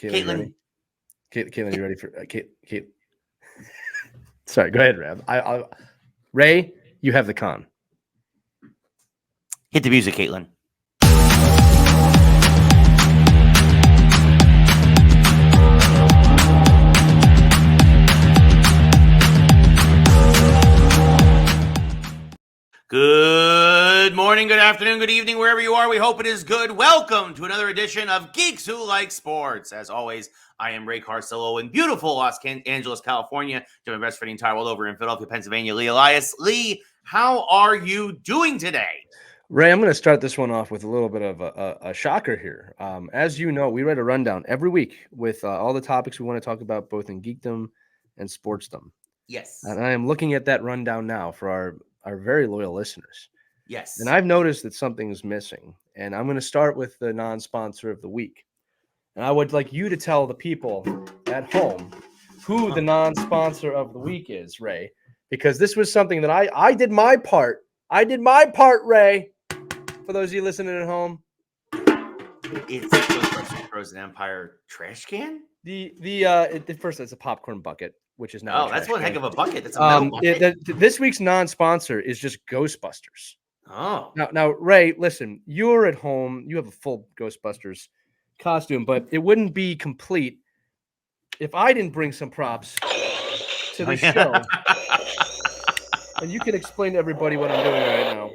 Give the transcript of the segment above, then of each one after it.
Caitlin, you ready? Caitlin. Caitlin, you ready for Kate? Sorry, go ahead, Rev. Ray, you have the con. Hit the music, Caitlin. Good morning, good afternoon, good evening, wherever you are. We hope it is good. Welcome to another edition of Geeks Who Like Sports. As always, I am Ray Carsillo in beautiful Los Angeles, California. Doing my best for the entire world over in Philadelphia, Pennsylvania. Lee Elias. Lee, how are you doing today? Ray, I'm going to start this one off with a little bit of a shocker here. As you know, we write a rundown every week with all the topics we want to talk about, both in geekdom and sportsdom. Yes. And I am looking at that rundown now for our very loyal listeners. Yes. And I've noticed that something is missing. And I'm going to start with the non-sponsor of the week. And I would like you to tell the people at home who the non-sponsor of the week is, Ray, because this was something that I did my part. I did my part, Ray. For those of you listening at home, it's Ghostbusters Frozen Empire trash can. First it's a popcorn bucket, which is now. Oh, that's one heck of a bucket. That's a metal bucket. This week's non-sponsor is just Ghostbusters. Oh, now, Ray, listen. You're at home. You have a full Ghostbusters costume, but it wouldn't be complete if I didn't bring some props to the show. And you can explain to everybody what I'm doing right now.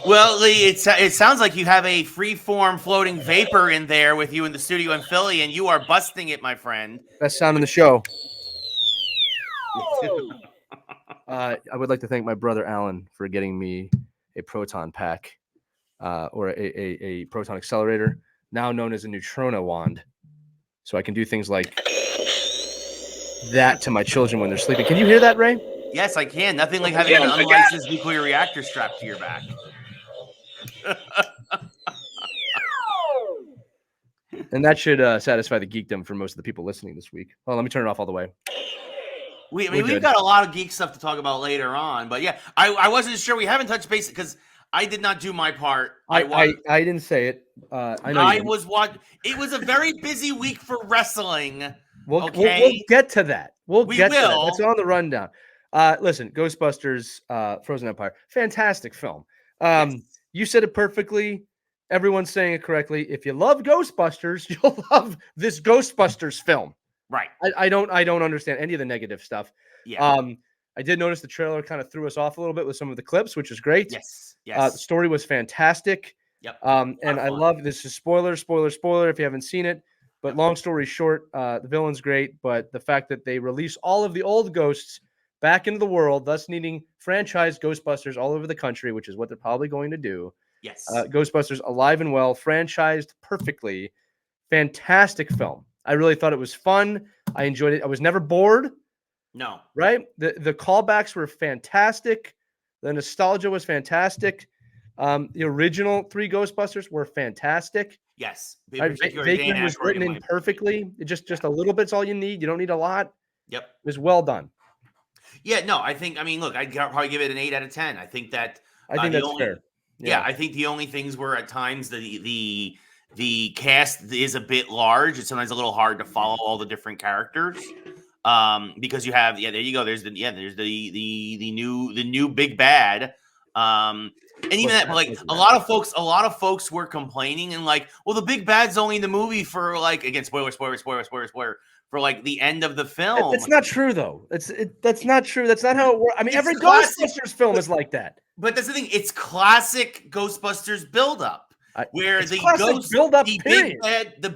Well, Lee, it sounds like you have a free-form floating vapor in there with you in the studio in Philly, and you are busting it, my friend. Best sound in the show. I would like to thank my brother Alan for getting me a proton pack, or a proton accelerator, now known as a neutrino wand, so I can do things like that to my children when they're sleeping. Can you hear that, Ray? Yes, I can. Nothing like having an unlicensed nuclear reactor strapped to your back. And that should satisfy the geekdom for most of the people listening this week. Well, let me turn it off all the way. We've got a lot of geek stuff to talk about later on, but yeah, I wasn't sure. We haven't touched base because I did not do my part. I didn't say it. I know I was watching. It was a very busy week for wrestling. We'll get to that. We'll get to that. That's on the rundown. Listen, Ghostbusters, Frozen Empire, fantastic film. Yes. You said it perfectly. Everyone's saying it correctly. If you love Ghostbusters, you'll love this Ghostbusters film. Right. I don't understand any of the negative stuff. Yeah. I did notice the trailer kind of threw us off a little bit with some of the clips, which is great. Yes. The story was fantastic. Yep. And I love this is spoiler if you haven't seen it. But long story short, the villain's great, but the fact that they release all of the old ghosts back into the world, thus needing franchise Ghostbusters all over the country, which is what they're probably going to do. Yes. Ghostbusters alive and well, franchised perfectly. Fantastic film. I really thought it was fun. I enjoyed it. I was never bored. No. Right? The callbacks were fantastic. The nostalgia was fantastic. The original 3 Ghostbusters were fantastic. Yes. Bacon was written in perfectly. Just a little bit's all you need. You don't need a lot. Yep. It was well done. Yeah, no, look, I'd probably give it an 8 out of 10. I think that's fair. Yeah, I think the only things were at times the cast is a bit large. It's sometimes a little hard to follow all the different characters. Because you have there you go. There's the new big bad. And even that, like a lot of folks were complaining and like, well, the big bad's only in the movie for like, again, spoiler for like the end of the film. It's not true though. That's not true. That's not how it works. I mean, every Ghostbusters film is like that. But that's the thing. It's classic Ghostbusters buildup, where the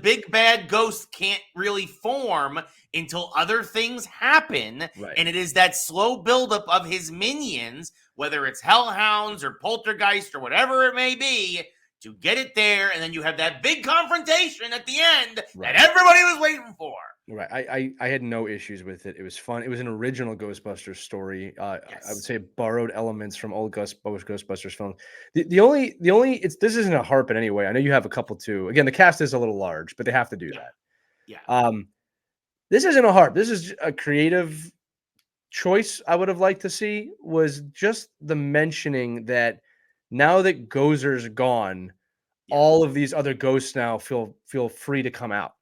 big bad ghost can't really form until other things happen, right. And it is that slow buildup of his minions, whether it's hellhounds or poltergeist or whatever it may be, to get it there, and then you have that big confrontation at the end that everybody was waiting for. Right. I had no issues with it. It was fun. It was an original Ghostbusters story. Yes. I would say it borrowed elements from old Ghostbusters films. The only this isn't a harp in any way. I know you have a couple too. Again, the cast is a little large, but they have to do that. Yeah. This isn't a harp. This is a creative choice I would have liked to see, was just the mentioning that now that Gozer's gone, all of these other ghosts now feel free to come out.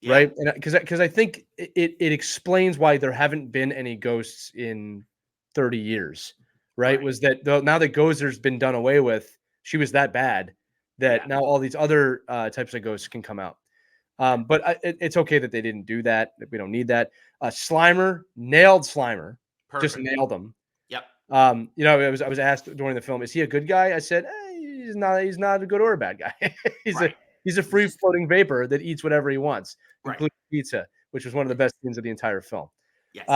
Yeah. right? And because I think it explains why there haven't been any ghosts in 30 years, right? Right. Was that now that Gozer's been done away with, she was that bad that Yeah. now all these other types of ghosts can come out. But it's okay that they didn't do that. We don't need that. Slimer nailed Slimer, just Perfect. nailed him. Yep. I was asked during the film, is he a good guy? I said, he's not. He's not a good or a bad guy. Right. He's a free floating vapor that eats whatever he wants, Right. including pizza, which was one of the best scenes of the entire film. Yes.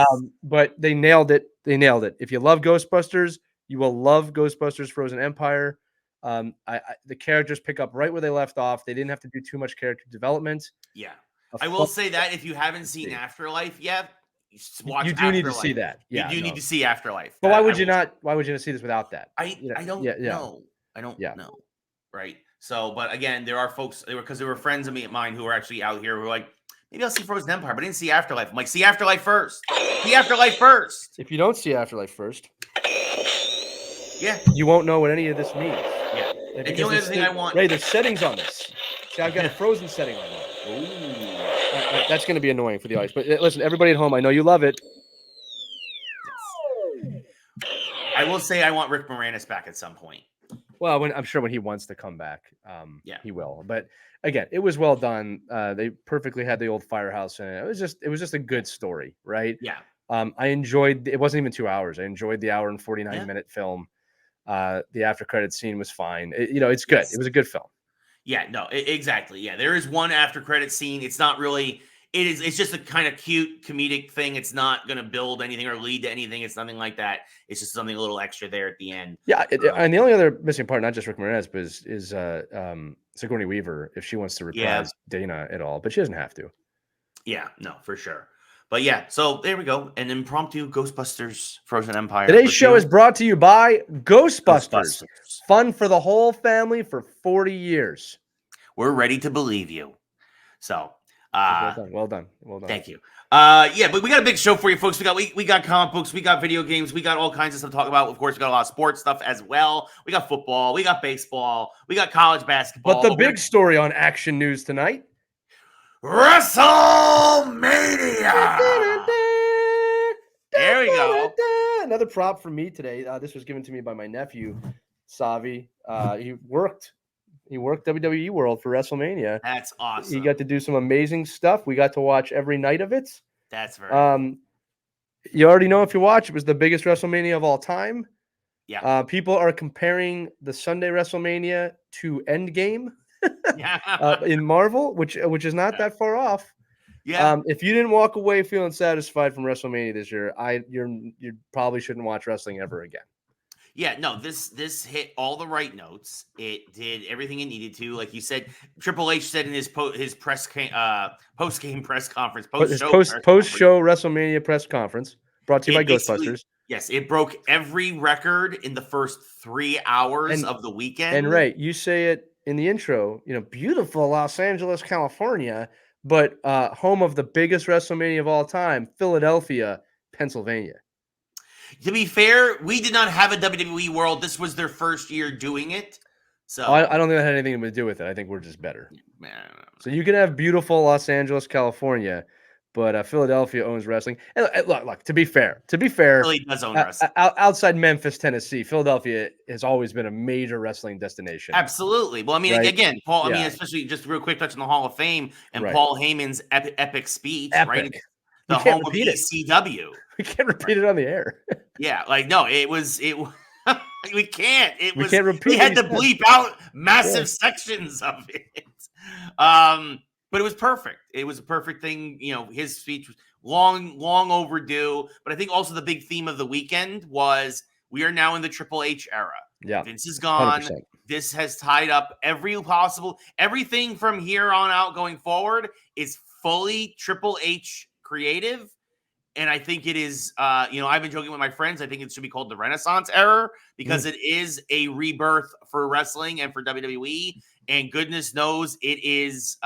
But they nailed it. They nailed it. If you love Ghostbusters, you will love Ghostbusters Frozen Empire. The characters pick up right where they left off. They didn't have to do too much character development. Yeah. A I will fun- say that if you haven't seen Afterlife yet, watch you do need to see Afterlife. that. Yeah, You do need to see Afterlife. But why would you not? Why would you not see this without that? I don't know. I don't know. Right. So, but again, there are folks because there were friends of mine who were actually out here who were like, maybe I'll see Frozen Empire, but I didn't see Afterlife. I'm like, see Afterlife first. See Afterlife first. If you don't see Afterlife first, yeah, you won't know what any of this means. Yeah. And the only other thing I want, Ray, there's settings on this. See, I've got a Frozen setting on mine. Ooh. That's going to be annoying for the audience. But listen, everybody at home, I know you love it. I will say I want Rick Moranis back at some point. Well, I'm sure when he wants to come back, he will. But again, it was well done. They perfectly had the old firehouse in it. It was just a good story, right? Yeah. I enjoyed. It wasn't even 2 hours. I enjoyed the hour and 49-minute film. The after credit scene was fine. It's good. Yes. It was a good film. Yeah. No. Exactly. Yeah. There is one after credit scene. It's not really. It's just a kind of cute comedic thing. It's not going to build anything or lead to anything. It's nothing like that. It's just something a little extra there at the end. Yeah, and the only other missing part, not just Rick Moranis, but is Sigourney Weaver, if she wants to reprise Dana at all, but she doesn't have to. Yeah, no, for sure. But yeah, so there we go. An impromptu Ghostbusters Frozen Empire. Today's show is brought to you by Ghostbusters. Fun for the whole family for 40 years. We're ready to believe you. So well done. Thank you. Yeah, but we got a big show for you folks. We got comic books, we got video games, we got all kinds of stuff to talk about. Of course, we got a lot of sports stuff as well. We got football, we got baseball, we got college basketball. But the big story on Action News tonight, WrestleMania. There we go. Another prop from me today. This was given to me by my nephew, Savi. He worked WWE World for WrestleMania. That's awesome. He got to do some amazing stuff. We got to watch every night of it. That's very cool. You already know if you watch, it was the biggest WrestleMania of all time. Yeah. People are comparing the Sunday WrestleMania to Endgame in Marvel, which is not that far off. Yeah. If you didn't walk away feeling satisfied from WrestleMania this year, you probably shouldn't watch wrestling ever again. Yeah, no, this hit all the right notes. It did everything it needed to. Like you said, Triple H said in his post-game press conference, post-show WrestleMania press conference, brought to you by Ghostbusters. Yes, it broke every record in the first 3 hours of the weekend. And Ray, you say it in the intro, beautiful Los Angeles, California, but home of the biggest WrestleMania of all time, Philadelphia, Pennsylvania. To be fair, we did not have a WWE World. This was their first year doing it. So I don't think that had anything to do with it. I think we're just better. So you can have beautiful Los Angeles, California, but Philadelphia owns wrestling. And look. To be fair, Philly does own wrestling. Outside Memphis, Tennessee, Philadelphia has always been a major wrestling destination. Absolutely. Well, I mean, again, Paul. I mean, especially just real quick, touching the Hall of Fame and Paul Heyman's epic speech, right? The home of ECW. We can't repeat it on the air. Yeah, no, it was. We can't. We can't repeat. We had to bleep out massive sections of it. But it was perfect. It was a perfect thing. His speech was long overdue. But I think also the big theme of the weekend was we are now in the Triple H era. Yeah, Vince is gone. 100%. This has tied up everything from here on out going forward is fully Triple H creative. And I think it is, I've been joking with my friends. I think it should be called the Renaissance era because it is a rebirth for wrestling and for WWE. And goodness knows it is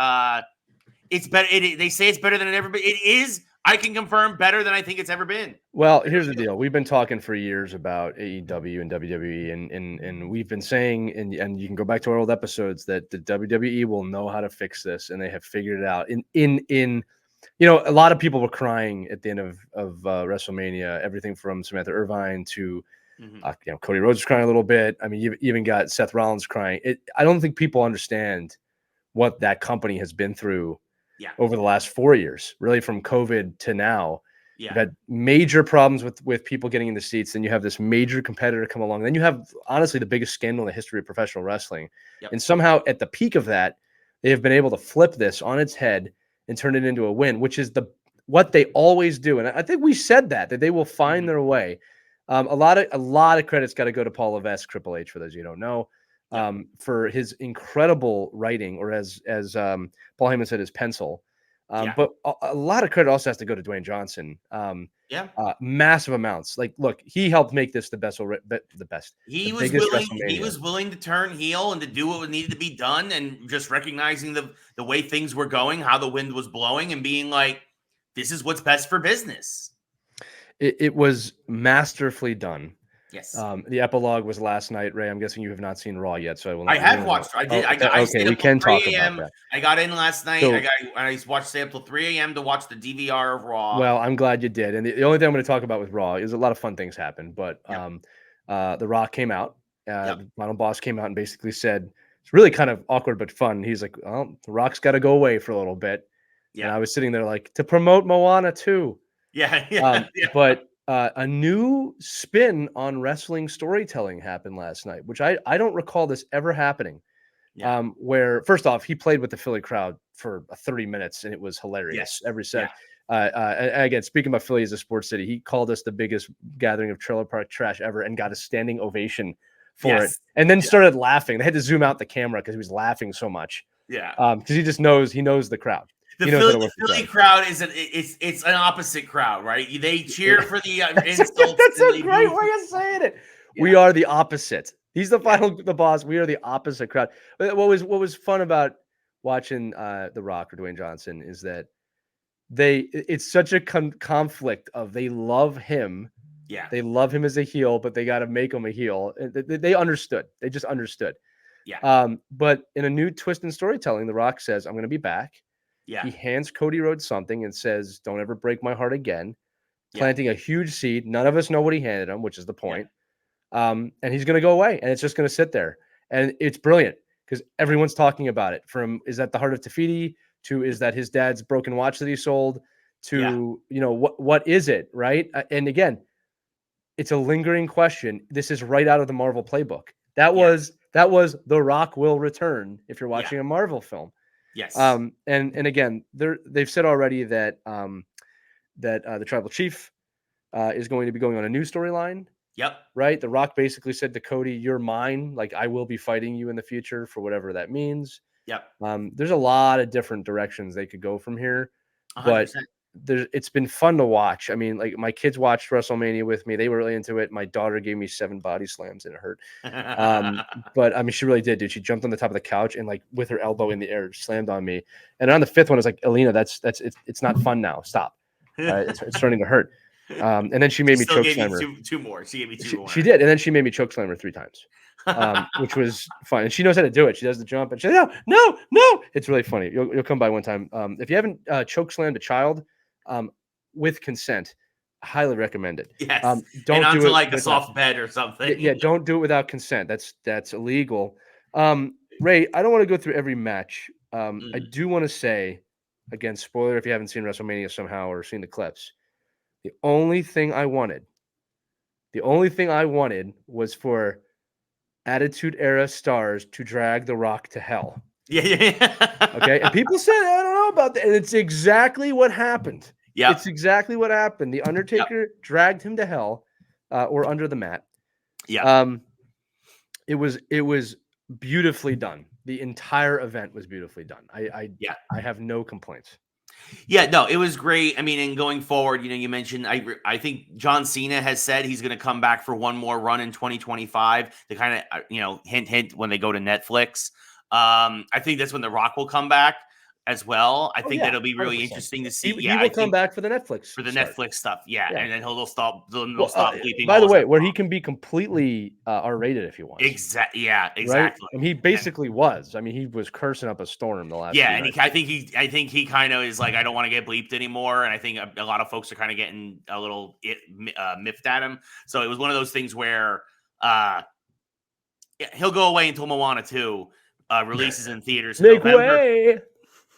It's better. They say it's better than it ever been. It is. I can confirm better than I think it's ever been. Well, here's the deal. We've been talking for years about AEW and WWE, and we've been saying, and you can go back to our old episodes, that the WWE will know how to fix this, and they have figured it out. A lot of people were crying at the end of WrestleMania. Everything from Samantha Irvine to Cody Rhodes was crying a little bit. I mean, you've even got Seth Rollins crying. I don't think people understand what that company has been through over the last 4 years, really from COVID to now. You've had major problems with people getting in the seats. Then you have this major competitor come along. Then you have, honestly, the biggest scandal in the history of professional wrestling. And somehow at the peak of that, they have been able to flip this on its head and turn it into a win, which is what they always do. And I think we said that they will find their way. A lot of credit's got to go to Paul Levesque, Triple H, for those you don't know, for his incredible writing, or as Paul Heyman said, his pencil. But a lot of credit also has to go to Dwayne Johnson. Massive amounts. Like, look, he helped make this the best. He was willing to turn heel and to do what needed to be done, and just recognizing the way things were going, how the wind was blowing, and being like, this is what's best for business. It was masterfully done. Yes. The epilogue was last night, Ray. I'm guessing you have not seen Raw yet, so I will not. I have watched. I did. Okay, we can talk about that. I got in last night. So, I watched sample 3 a.m. to watch the DVR of Raw. Well, I'm glad you did. And the only thing I'm going to talk about with Raw is a lot of fun things happened. But The Rock came out. The final boss came out and basically said, it's really kind of awkward but fun. He's like, well, The Rock's got to go away for a little bit. Yeah. And I was sitting there like, to promote Moana too. But a new spin on wrestling storytelling happened last night, which I don't recall this ever happening. Where, first off, he played with the Philly crowd for 30 minutes, and it was hilarious every set. And again, speaking about Philly as a sports city, he called us the biggest gathering of trailer park trash ever and got a standing ovation for it, and then started laughing. They had to zoom out the camera because he was laughing so much. Because he knows the crowd. The Philly crowd it's an opposite crowd, right? They cheer for the insults. That's a great way of saying it. We are the opposite. He's the boss. We are the opposite crowd. What was fun about watching The Rock or Dwayne Johnson is that it's such a conflict of they love him. They love him as a heel, but they got to make him a heel. They understood. They just understood. But in a new twist in storytelling, The Rock says, I'm going to be back. He hands Cody Rhodes something and says, don't ever break my heart again, planting a huge seed. None of us know what he handed him, which is the point. And he's going to go away, and it's just going to sit there. And it's brilliant because everyone's talking about it, from is that the heart of Tafiti to is that his dad's broken watch that he sold to, what is it, right? And again, it's a lingering question. This is right out of the Marvel playbook. That was The Rock will return if you're watching a Marvel film. Yes. And again, they've said already that the tribal chief is going to be going on a new storyline. Right. The Rock basically said to Cody, "You're mine. Like, I will be fighting you in the future for whatever that means." There's a lot of different directions they could go from here, 100%. But it's been fun to watch. I mean, like, my kids watched WrestleMania with me. They were really into it. My daughter gave me 7 body slams and it hurt. But I mean, she really did, dude. She jumped on the top of the couch and, like, with her elbow in the air, slammed on me. And on the 5th one, I was like, Alina, it's not fun now. Stop. It's starting to hurt. And then she made me choke slam her. Two more. She gave me 2 more. She did. And then she made me choke slam her 3 times, which was fun. And she knows how to do it. She does the jump and she's like, no. It's really funny. You'll come by one time. If you haven't choke slammed a child, with consent, I highly recommend it. Yes. Don't and do it like a soft bed or something. Yeah, don't do it without consent. That's illegal. Ray, I don't want to go through every match. I do want to say, again, spoiler if you haven't seen WrestleMania somehow or seen the clips. The only thing I wanted was for Attitude Era stars to drag The Rock to hell. Okay. And people said, I don't know about that. And it's exactly what happened. It's exactly what happened. The Undertaker dragged him to hell, or under the mat. It was beautifully done. The entire event was beautifully done. I have no complaints. No, it was great. I mean, and going forward, you mentioned, I think John Cena has said he's going to come back for one more run in 2025 to kind of, hint when they go to Netflix. I think that's when The Rock will come back. as well. I Oh, think yeah, that'll be really 100%. interesting to see. He Yeah, will I come think back for the Netflix for the start. Netflix stuff. Yeah, Yeah. and then they'll stop bleeping By all the his way, where he F-bombs. can be completely R-rated if he wants, Yeah, right? exactly. And he basically was. I mean, he was cursing up a storm the last Yeah, few and nights. I think he kind of is like, I don't want to get bleeped anymore, and I think a lot of folks are kind of getting a little miffed at him. So it was one of those things where he'll go away until Moana 2 releases in theaters in Make November. way.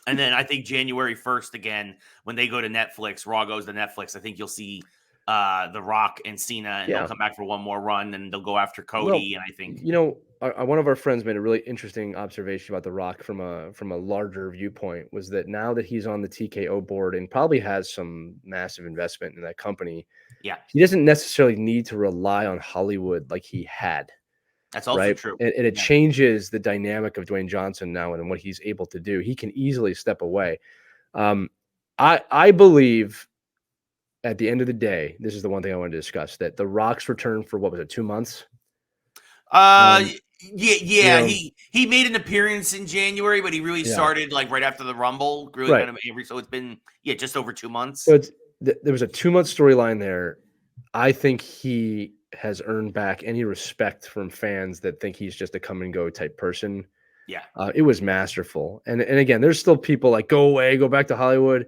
And then I think January 1st again, when they go to Netflix, Raw goes to Netflix. I think you'll see The Rock and Cena, and they'll come back for one more run, and they'll go after Cody. Well, and I think one of our friends made a really interesting observation about The Rock from a larger viewpoint, was that now that he's on the TKO board and probably has some massive investment in that company, yeah, he doesn't necessarily need to rely on Hollywood like he had. that's also Right. true. And it changes the dynamic of Dwayne Johnson now and what he's able to do. He can easily step away. I believe at the end of the day, this is the one thing I wanted to discuss, that The Rock's return for, what was it, 2 months? Yeah. He made an appearance in January, but he really started like right after the Rumble. Really Right. kind of so it's been just over 2 months. So there was a 2-month storyline there. I think he has earned back any respect from fans that think he's just a come and go type person. Yeah. It was masterful. And again, there's still people like, go away, go back to Hollywood.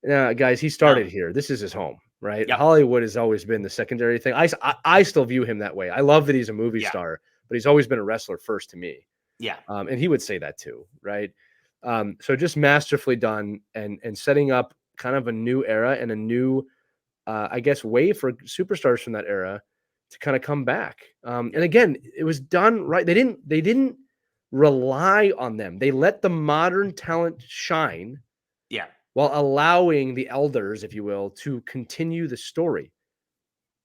Guys, he started here. This is his home, right? Yep. Hollywood has always been the secondary thing. I still view him that way. I love that he's a movie star, but he's always been a wrestler first to me. Yeah. And he would say that too, right? So just masterfully done, and setting up kind of a new era and a new, I guess, way for superstars from that era to kind of come back. And again, it was done right. They didn't rely on them. They let the modern talent shine. Yeah. While allowing the elders, if you will, to continue the story.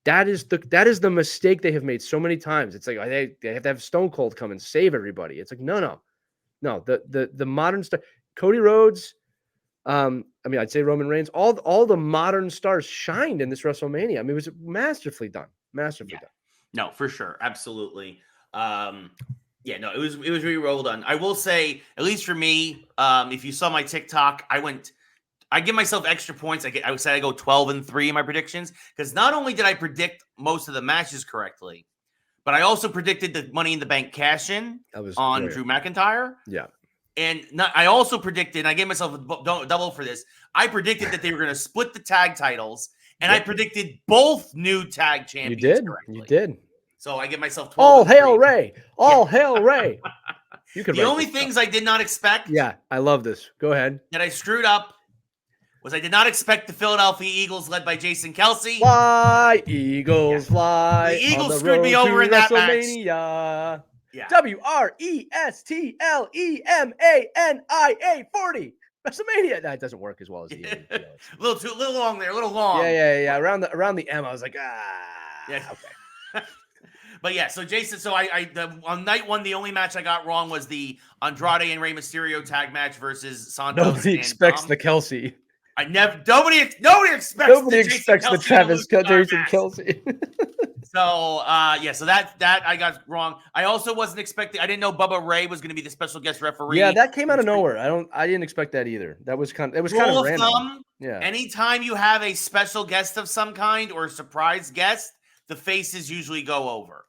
That is the mistake they have made so many times. It's like they have to have Stone Cold come and save everybody. It's like no. The modern star, Cody Rhodes. I mean, I'd say Roman Reigns. All the modern stars shined in this WrestleMania. I mean, it was masterfully done. Masterfully done. No, for sure, absolutely. Yeah, no, it was really well done. I will say, at least for me, if you saw my TikTok, I give myself extra points. I would say I go 12-3 in my predictions, because not only did I predict most of the matches correctly, but I also predicted the Money in the Bank cash-in on Drew McIntyre. Yeah. And I also predicted, and I gave myself a double for this, I predicted that they were going to split the tag titles, and I predicted both new tag champions correctly. You did. So I give myself 12. All hail Ray. All hail Ray. You could. The only things I did not expect. Yeah, I love this. Go ahead. That I screwed up was I did not expect the Philadelphia Eagles, led by Jason Kelsey. Fly, Eagles, fly. The Eagles screwed me over in that match. Yeah. WrestleMania 40. WrestleMania. That doesn't work as well as the Eagles. a little long there, a little long. Yeah. Around the M, I was like, Yeah. Okay. But yeah, so Jason, on night one, the only match I got wrong was the Andrade and Rey Mysterio tag match versus Santos. Nobody expects the Kelsey. Nobody expects the Travis Jason Kelsey. So so that I got wrong. I also wasn't expecting. I didn't know Bubba Ray was going to be the special guest referee. Yeah, that came out of nowhere. I didn't expect that either. It was kind of random. Thumb, anytime you have a special guest of some kind or a surprise guest, the faces usually go over.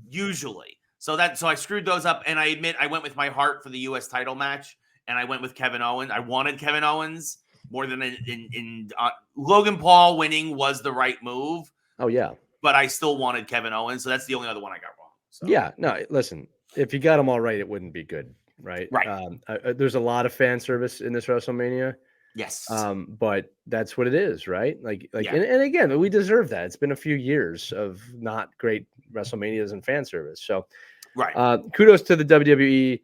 Usually. So I screwed those up, and I admit I went with my heart for the U.S. title match, and I went with Kevin Owens. I wanted Kevin Owens more than in Logan Paul winning was the right move. Oh yeah, but I still wanted Kevin Owens, so that's the only other one I got wrong. So. Yeah, no, listen, if you got them all right, it wouldn't be good, right? Right. There's a lot of fan service in this WrestleMania. Yes. But that's what it is, right? And again, we deserve that. It's been a few years of not great WrestleManias and fan service. So, right. Kudos to the WWE.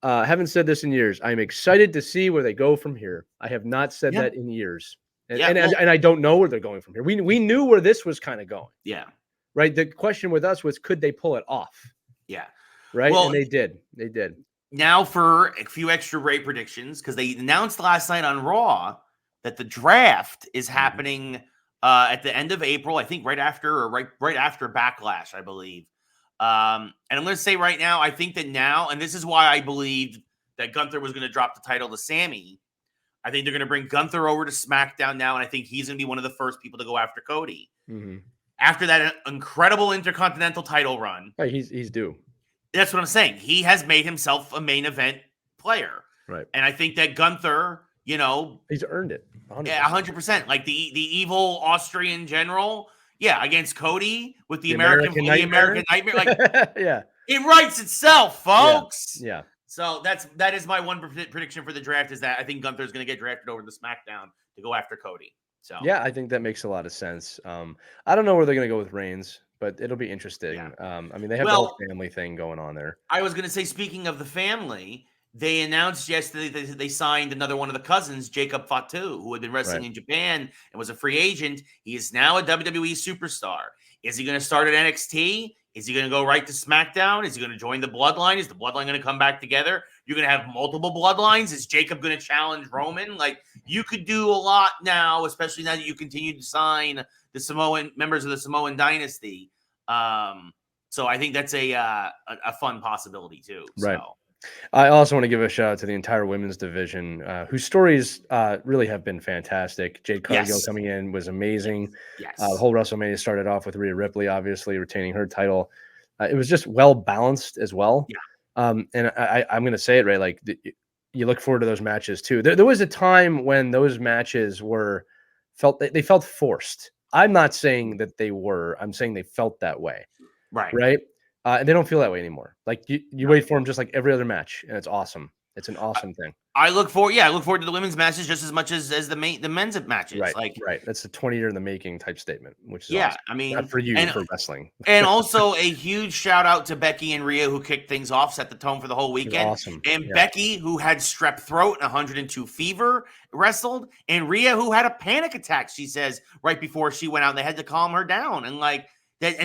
Haven't said this in years. I'm excited to see where they go from here. I have not said that in years. And I don't know where they're going from here. We knew where this was kind of going. Yeah. Right. The question with us was, could they pull it off? Yeah. Right. Well, and they did. They did. Now for a few extra Ray predictions, because they announced last night on Raw that the draft is happening at the end of April, I think right after Backlash, I believe. And I'm going to say right now, I think that now, and this is why I believed that Gunther was going to drop the title to Sammy I think they're going to bring Gunther over to SmackDown now, and I think he's going to be one of the first people to go after Cody. Mm-hmm. After that incredible Intercontinental title run. Right, he's due. That's what I'm saying. He has made himself a main event player. Right. And I think that Gunther, he's earned it. 100%. Like the evil Austrian general, against Cody with the American Nightmare. Like, yeah. It writes itself, folks. Yeah. So that is my one prediction for the draft, is that I think Gunther's going to get drafted over to SmackDown to go after Cody. So yeah, I think that makes a lot of sense. I don't know where they're going to go with Reigns, but it'll be interesting. Yeah. I mean, they have the whole family thing going on there. I was going to say, speaking of the family, they announced yesterday that they signed another one of the cousins, Jacob Fatu, who had been wrestling in Japan and was a free agent. He is now a WWE superstar. Is he going to start at NXT? Is he going to go right to SmackDown? Is he going to join the Bloodline? Is the Bloodline going to come back together? You're going to have multiple Bloodlines. Is Jacob going to challenge Roman? Like, you could do a lot now, especially now that you continue to sign the Samoan members of the Samoan dynasty. So I think that's a fun possibility too. Right. So. I also want to give a shout out to the entire women's division, whose stories really have been fantastic. Jade Cargill coming in was amazing. Yes. The whole WrestleMania started off with Rhea Ripley, obviously retaining her title. It was just well balanced as well. Yeah. And I'm going to say it right. Like you look forward to those matches too. There was a time when those matches they felt forced. I'm not saying that they were. I'm saying they felt that way. Right. Right. And they don't feel that way anymore. Like you wait for them just like every other match, and it's awesome. It's an awesome thing. I look forward to the women's matches just as much as the men's matches. Right. That's a 20-year in the making type statement, which is awesome. I mean, not for you, for wrestling. And also a huge shout out to Becky and Rhea, who kicked things off, set the tone for the whole weekend. Awesome. And Becky, who had strep throat and 102 fever, wrestled, and Rhea, who had a panic attack, she says, right before she went out, and they had to calm her down. And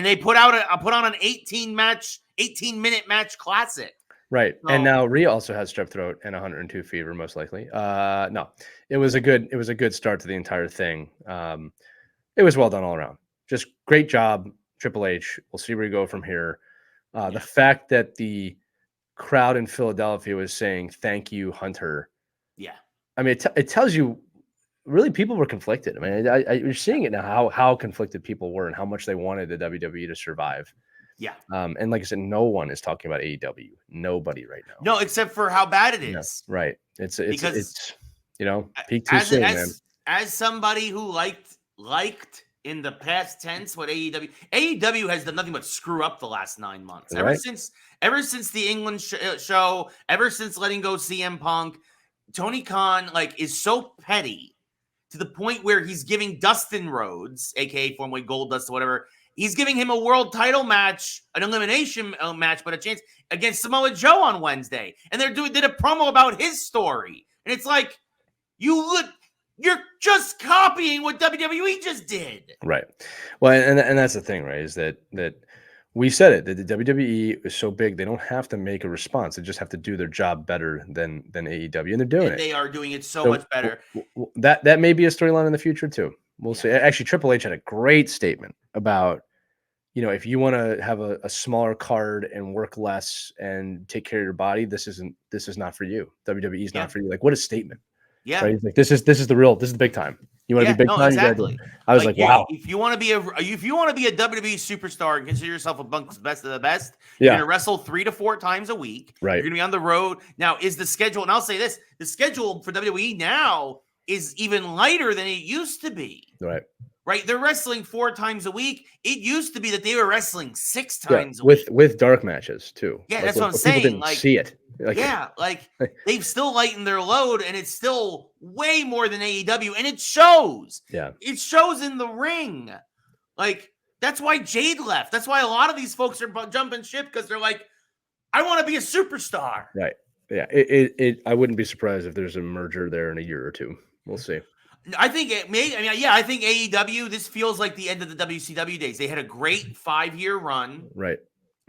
they put on an 18-minute match classic. Right. So, and now Rhea also has strep throat and 102 fever, most likely. No, it was a good start to the entire thing. It was well done all around. Just great job, Triple H. We'll see where we go from here. The fact that the crowd in Philadelphia was saying, "Thank you, Hunter." Yeah. I mean, it tells you really people were conflicted. I mean, you're seeing it now, how conflicted people were and how much they wanted the WWE to survive. Yeah. And like I said, no one is talking about AEW. Nobody right now. No, except for how bad it is. Yeah, right. It's peak too soon, man. As somebody who liked in the past tense what AEW has done nothing but screw up the last 9 months. Right. Ever since the England show, ever since letting go CM Punk, Tony Khan is so petty to the point where he's giving Dustin Rhodes, aka formerly Goldust or whatever, he's giving him a world title match, an elimination match, but a chance against Samoa Joe on Wednesday. And did a promo about his story. And it's like, you're just copying what WWE just did. Right. Well, and that's the thing, right? Is that we said it, that the WWE is so big, they don't have to make a response. They just have to do their job better than AEW. And they're doing it. They are doing it so much better. That may be a storyline in the future too. We'll see. Actually, Triple H had a great statement about, if you want to have a smaller card and work less and take care of your body, this is not for you. WWE is not for you. Like, what a statement. Yeah. Right? Like, this is the big time. You want to be big time? Exactly. I was like, wow. If you want to be a WWE superstar and consider yourself amongst the best of the best, you're going to wrestle 3 to 4 times a week. Right. You're going to be on the road. Now, is the schedule, and I'll say this, the schedule for WWE now is even lighter than it used to be. Right. They're wrestling 4 times a week. It used to be that they were wrestling 6 times a week. With dark matches too. Yeah, that's what I'm saying. People didn't see it. They've still lightened their load, and it's still way more than AEW, and it shows. Yeah. It shows in the ring. That's why Jade left. That's why a lot of these folks are jumping ship, because they're like, I want to be a superstar. Right. Yeah. I wouldn't be surprised if there's a merger there in a year or two. We'll see. I think it may. I think AEW, this feels like the end of the WCW days. They had a great 5-year run. Right.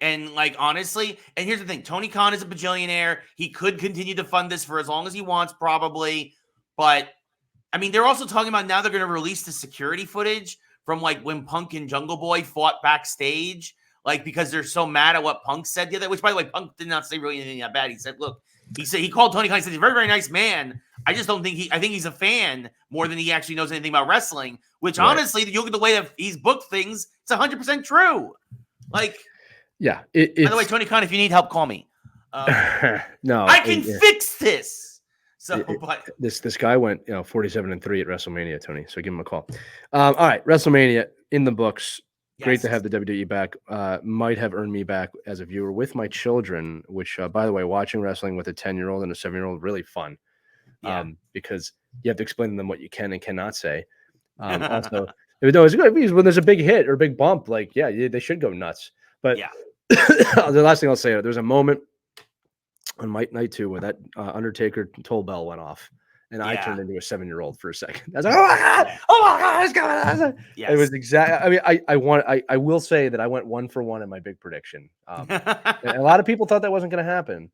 And honestly, and here's the thing, Tony Khan is a bajillionaire. He could continue to fund this for as long as he wants, probably. But they're also talking about now they're going to release the security footage from when Punk and Jungle Boy fought backstage, because they're so mad at what Punk said the other, which by the way, Punk did not say really anything that bad. He said, look, he called Tony Khan. He said he's a very, very nice man. I just don't think I think he's a fan more than he actually knows anything about wrestling. Which honestly, you look at the way that he's booked things, it's 100% true. Like, yeah. By the way, Tony Khan, if you need help, call me. No, I can fix this. So, but this guy went 47-3 at WrestleMania, Tony. So give him a call. All right, WrestleMania in the books. yes. Great to have the WWE back. Might have earned me back as a viewer with my children. Which, by the way, watching wrestling with a 10-year-old and a 7-year-old really fun. Yeah. Because you have to explain to them what you can and cannot say. Also, it's good because when there's a big hit or a big bump, like they should go nuts. But the last thing I'll say, there's a moment on Night 2 where that Undertaker toll bell went off, and I turned into a 7-year-old for a second. I was like, "Oh my god! Oh my god! It's coming!" Yes. It was exactly. I mean, I will say that I went 1 for 1 in my big prediction. And a lot of people thought that wasn't going to happen.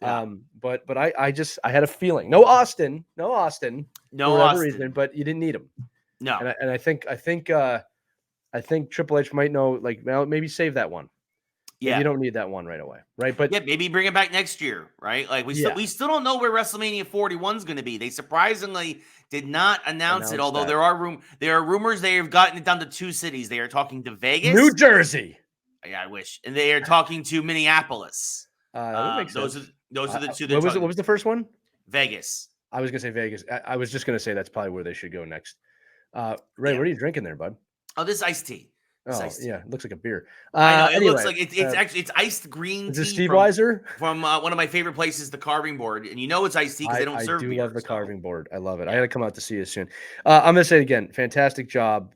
Yeah. But I had a feeling. No Austin. For whatever reason, but you didn't need him. No. And I think Triple H might know, like, well, maybe save that one. Yeah, you don't need that one right away, right? But maybe bring it back next year, right? Like we still don't know where WrestleMania 41 is going to be. They surprisingly did not announce it, although there are rumors they have gotten it down to 2 cities. They are talking to Vegas, New Jersey. Yeah, I wish, and they are talking to Minneapolis. That makes sense. Those are the 2. What was the first one? Vegas. I was gonna say Vegas. I was just gonna say that's probably where they should go next. Ray, what are you drinking there, bud? Oh, this is iced tea. Yeah, it looks like a beer. I know, it looks like it's iced green tea. Is it Steve Weiser? From one of my favorite places, the Carving Board, and it's iced tea because they don't serve beer. I do love the Carving Board. I love it. I got to come out to see you soon. I'm gonna say it again, fantastic job.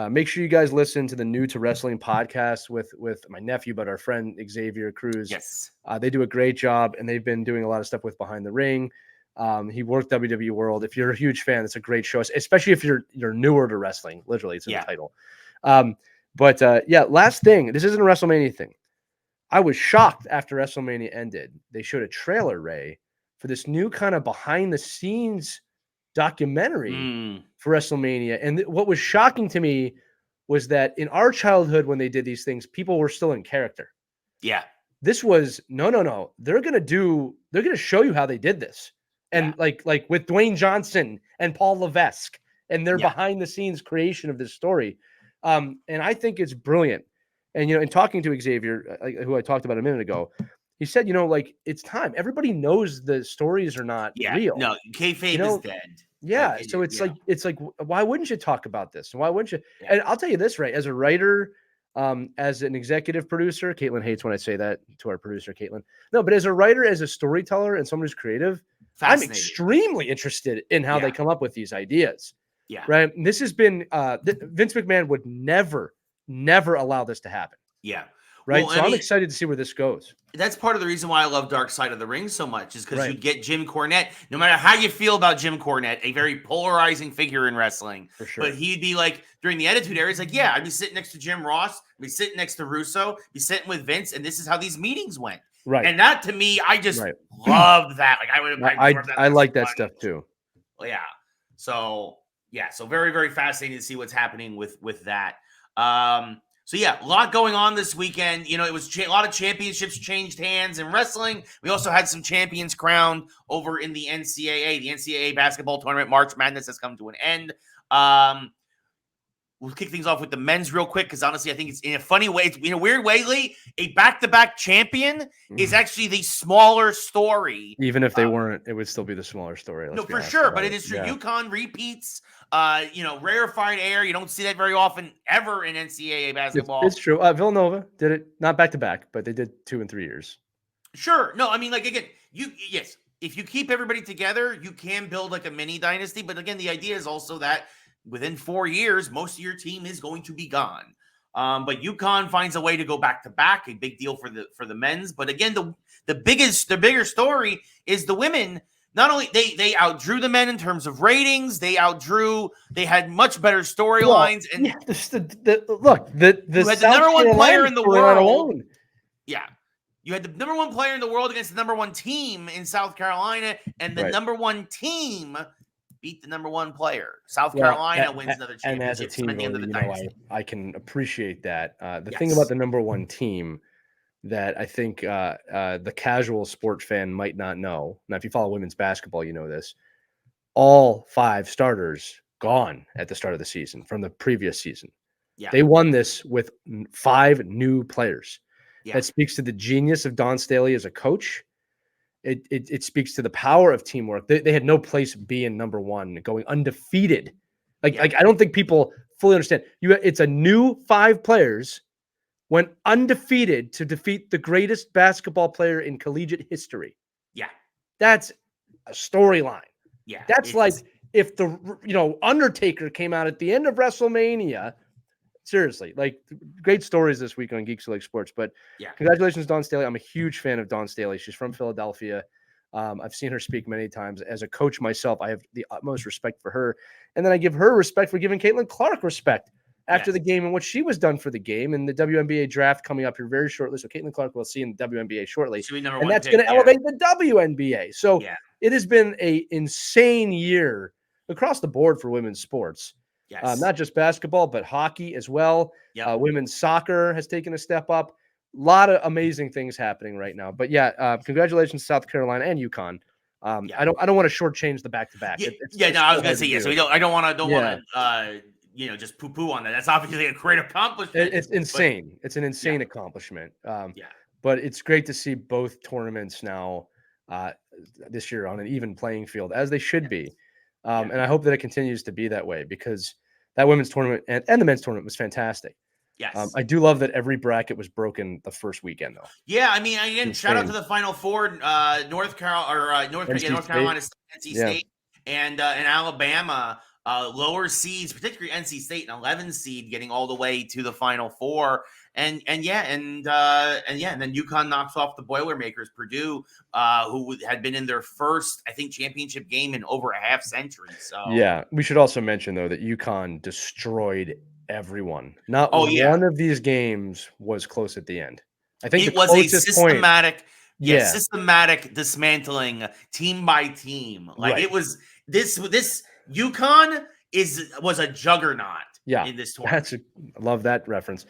Make sure you guys listen to the New to Wrestling podcast with my nephew, but our friend Xavier Cruz. Yes, they do a great job, and they've been doing a lot of stuff with Behind the Ring. He worked WWE World. If you're a huge fan, it's a great show, especially if you're newer to wrestling. Literally, it's in the title. Last thing. This isn't a WrestleMania thing. I was shocked after WrestleMania ended. They showed a trailer, Ray, for this new kind of behind the scenes documentary for WrestleMania. And what was shocking to me was that in our childhood, when they did these things, people were still in character. Yeah. This was no. They're going to show you how they did this. And like with Dwayne Johnson and Paul Levesque and their behind the scenes creation of this story. And I think it's brilliant. And, in talking to Xavier, who I talked about a minute ago, he said, it's time. Everybody knows the stories are not real. No, kayfabe is dead. Yeah. So it's like, why wouldn't you talk about this? Why wouldn't you? Yeah. And I'll tell you this, right? As a writer, as an executive producer, Caitlin hates when I say that to our producer, Caitlin. No, but as a writer, as a storyteller, and someone who's creative, I'm extremely interested in how they come up with these ideas. Yeah. Right. And this has been Vince McMahon would never allow this to happen. Yeah. Right. Well, so I'm excited to see where this goes. That's part of the reason why I love Dark Side of the Ring so much, is because you get Jim Cornette. No matter how you feel about Jim Cornette, a very polarizing figure in wrestling. For sure. But he'd be like, during the Attitude Era, he's like, I'd be sitting next to Jim Ross, I'd be sitting next to Russo, be sitting with Vince, and this is how these meetings went. Right. And that, to me, I just loved that. Like I like that stuff too. Well, yeah. So very, very fascinating to see what's happening with that. A lot going on this weekend. It was a lot of championships changed hands in wrestling. We also had some champions crowned over in the NCAA. The NCAA basketball tournament, March Madness, has come to an end. We'll kick things off with the men's real quick, because honestly, I think it's in a funny way. It's in a weird way, Lee, a back-to-back champion is actually the smaller story. Even if they weren't, it would still be the smaller story. No, for sure, but it is true. UConn repeats, rarefied air. You don't see that very often ever in NCAA basketball. It's true. Villanova did it, not back-to-back, but they did 2 and 3 years. Sure. No, I mean, again, if you keep everybody together, you can build like a mini dynasty. But again, the idea is also that within 4 years, most of your team is going to be gone. But UConn finds a way to go back to back, a big deal for the men's. But again, the bigger story is the women. Not only they outdrew the men in terms of ratings, they had much better storylines. And you had the number one player in the world. Yeah. You had the number one player in the world against the number one team in South Carolina, and the number one team beat the number one player. South Carolina wins another championship. And as a team, I can appreciate that. The thing about the number one team, that I think the casual sports fan might not know. Now, if you follow women's basketball, you know this. All 5 starters gone at the start of the season from the previous season. Yeah. They won this with 5 new players. Yeah. That speaks to the genius of Don Staley as a coach. It speaks to the power of teamwork. They had no place being number 1, going undefeated. Like I don't think people fully understand. It's a new 5 players went undefeated to defeat the greatest basketball player in collegiate history. Yeah. That's a storyline. Yeah. That's like if the Undertaker came out at the end of WrestleMania. Seriously, like great stories this week on Geeks Who Like Sports. But congratulations, Dawn Staley. I'm a huge fan of Dawn Staley. She's from Philadelphia. I've seen her speak many times. As a coach myself, I have the utmost respect for her. And then I give her respect for giving Caitlin Clark respect after the game and what she was done for the game and the WNBA draft coming up here very shortly. So Caitlin Clark we'll see in the WNBA shortly. And that's going to elevate the WNBA. So it has been an insane year across the board for women's sports. Not just basketball, but hockey as well. Women's soccer has taken a step up. A lot of amazing things happening right now. But congratulations to South Carolina and UConn. I don't want to shortchange the back-to-back. I was going to say So I don't want to just poo-poo on that. That's obviously a great accomplishment. It's insane. It's an insane accomplishment. But it's great to see both tournaments now this year on an even playing field, as they should be. And I hope that it continues to be that way because that women's tournament and the men's tournament was fantastic. Yes. I do love that every bracket was broken the first weekend, though. Yeah, I mean, again, shout out to the Final Four, North Carolina, NC State, and Alabama, lower seeds, particularly NC State, an 11 seed, getting all the way to the Final Four. And then UConn knocks off the Boilermakers, Purdue, who had been in their first, I think, championship game in over a half century. So we should also mention though that UConn destroyed everyone. Not one of these games was close at the end. I think it was a systematic, systematic dismantling, team by team. Like it was this UConn was a juggernaut. In this tournament. I love that reference.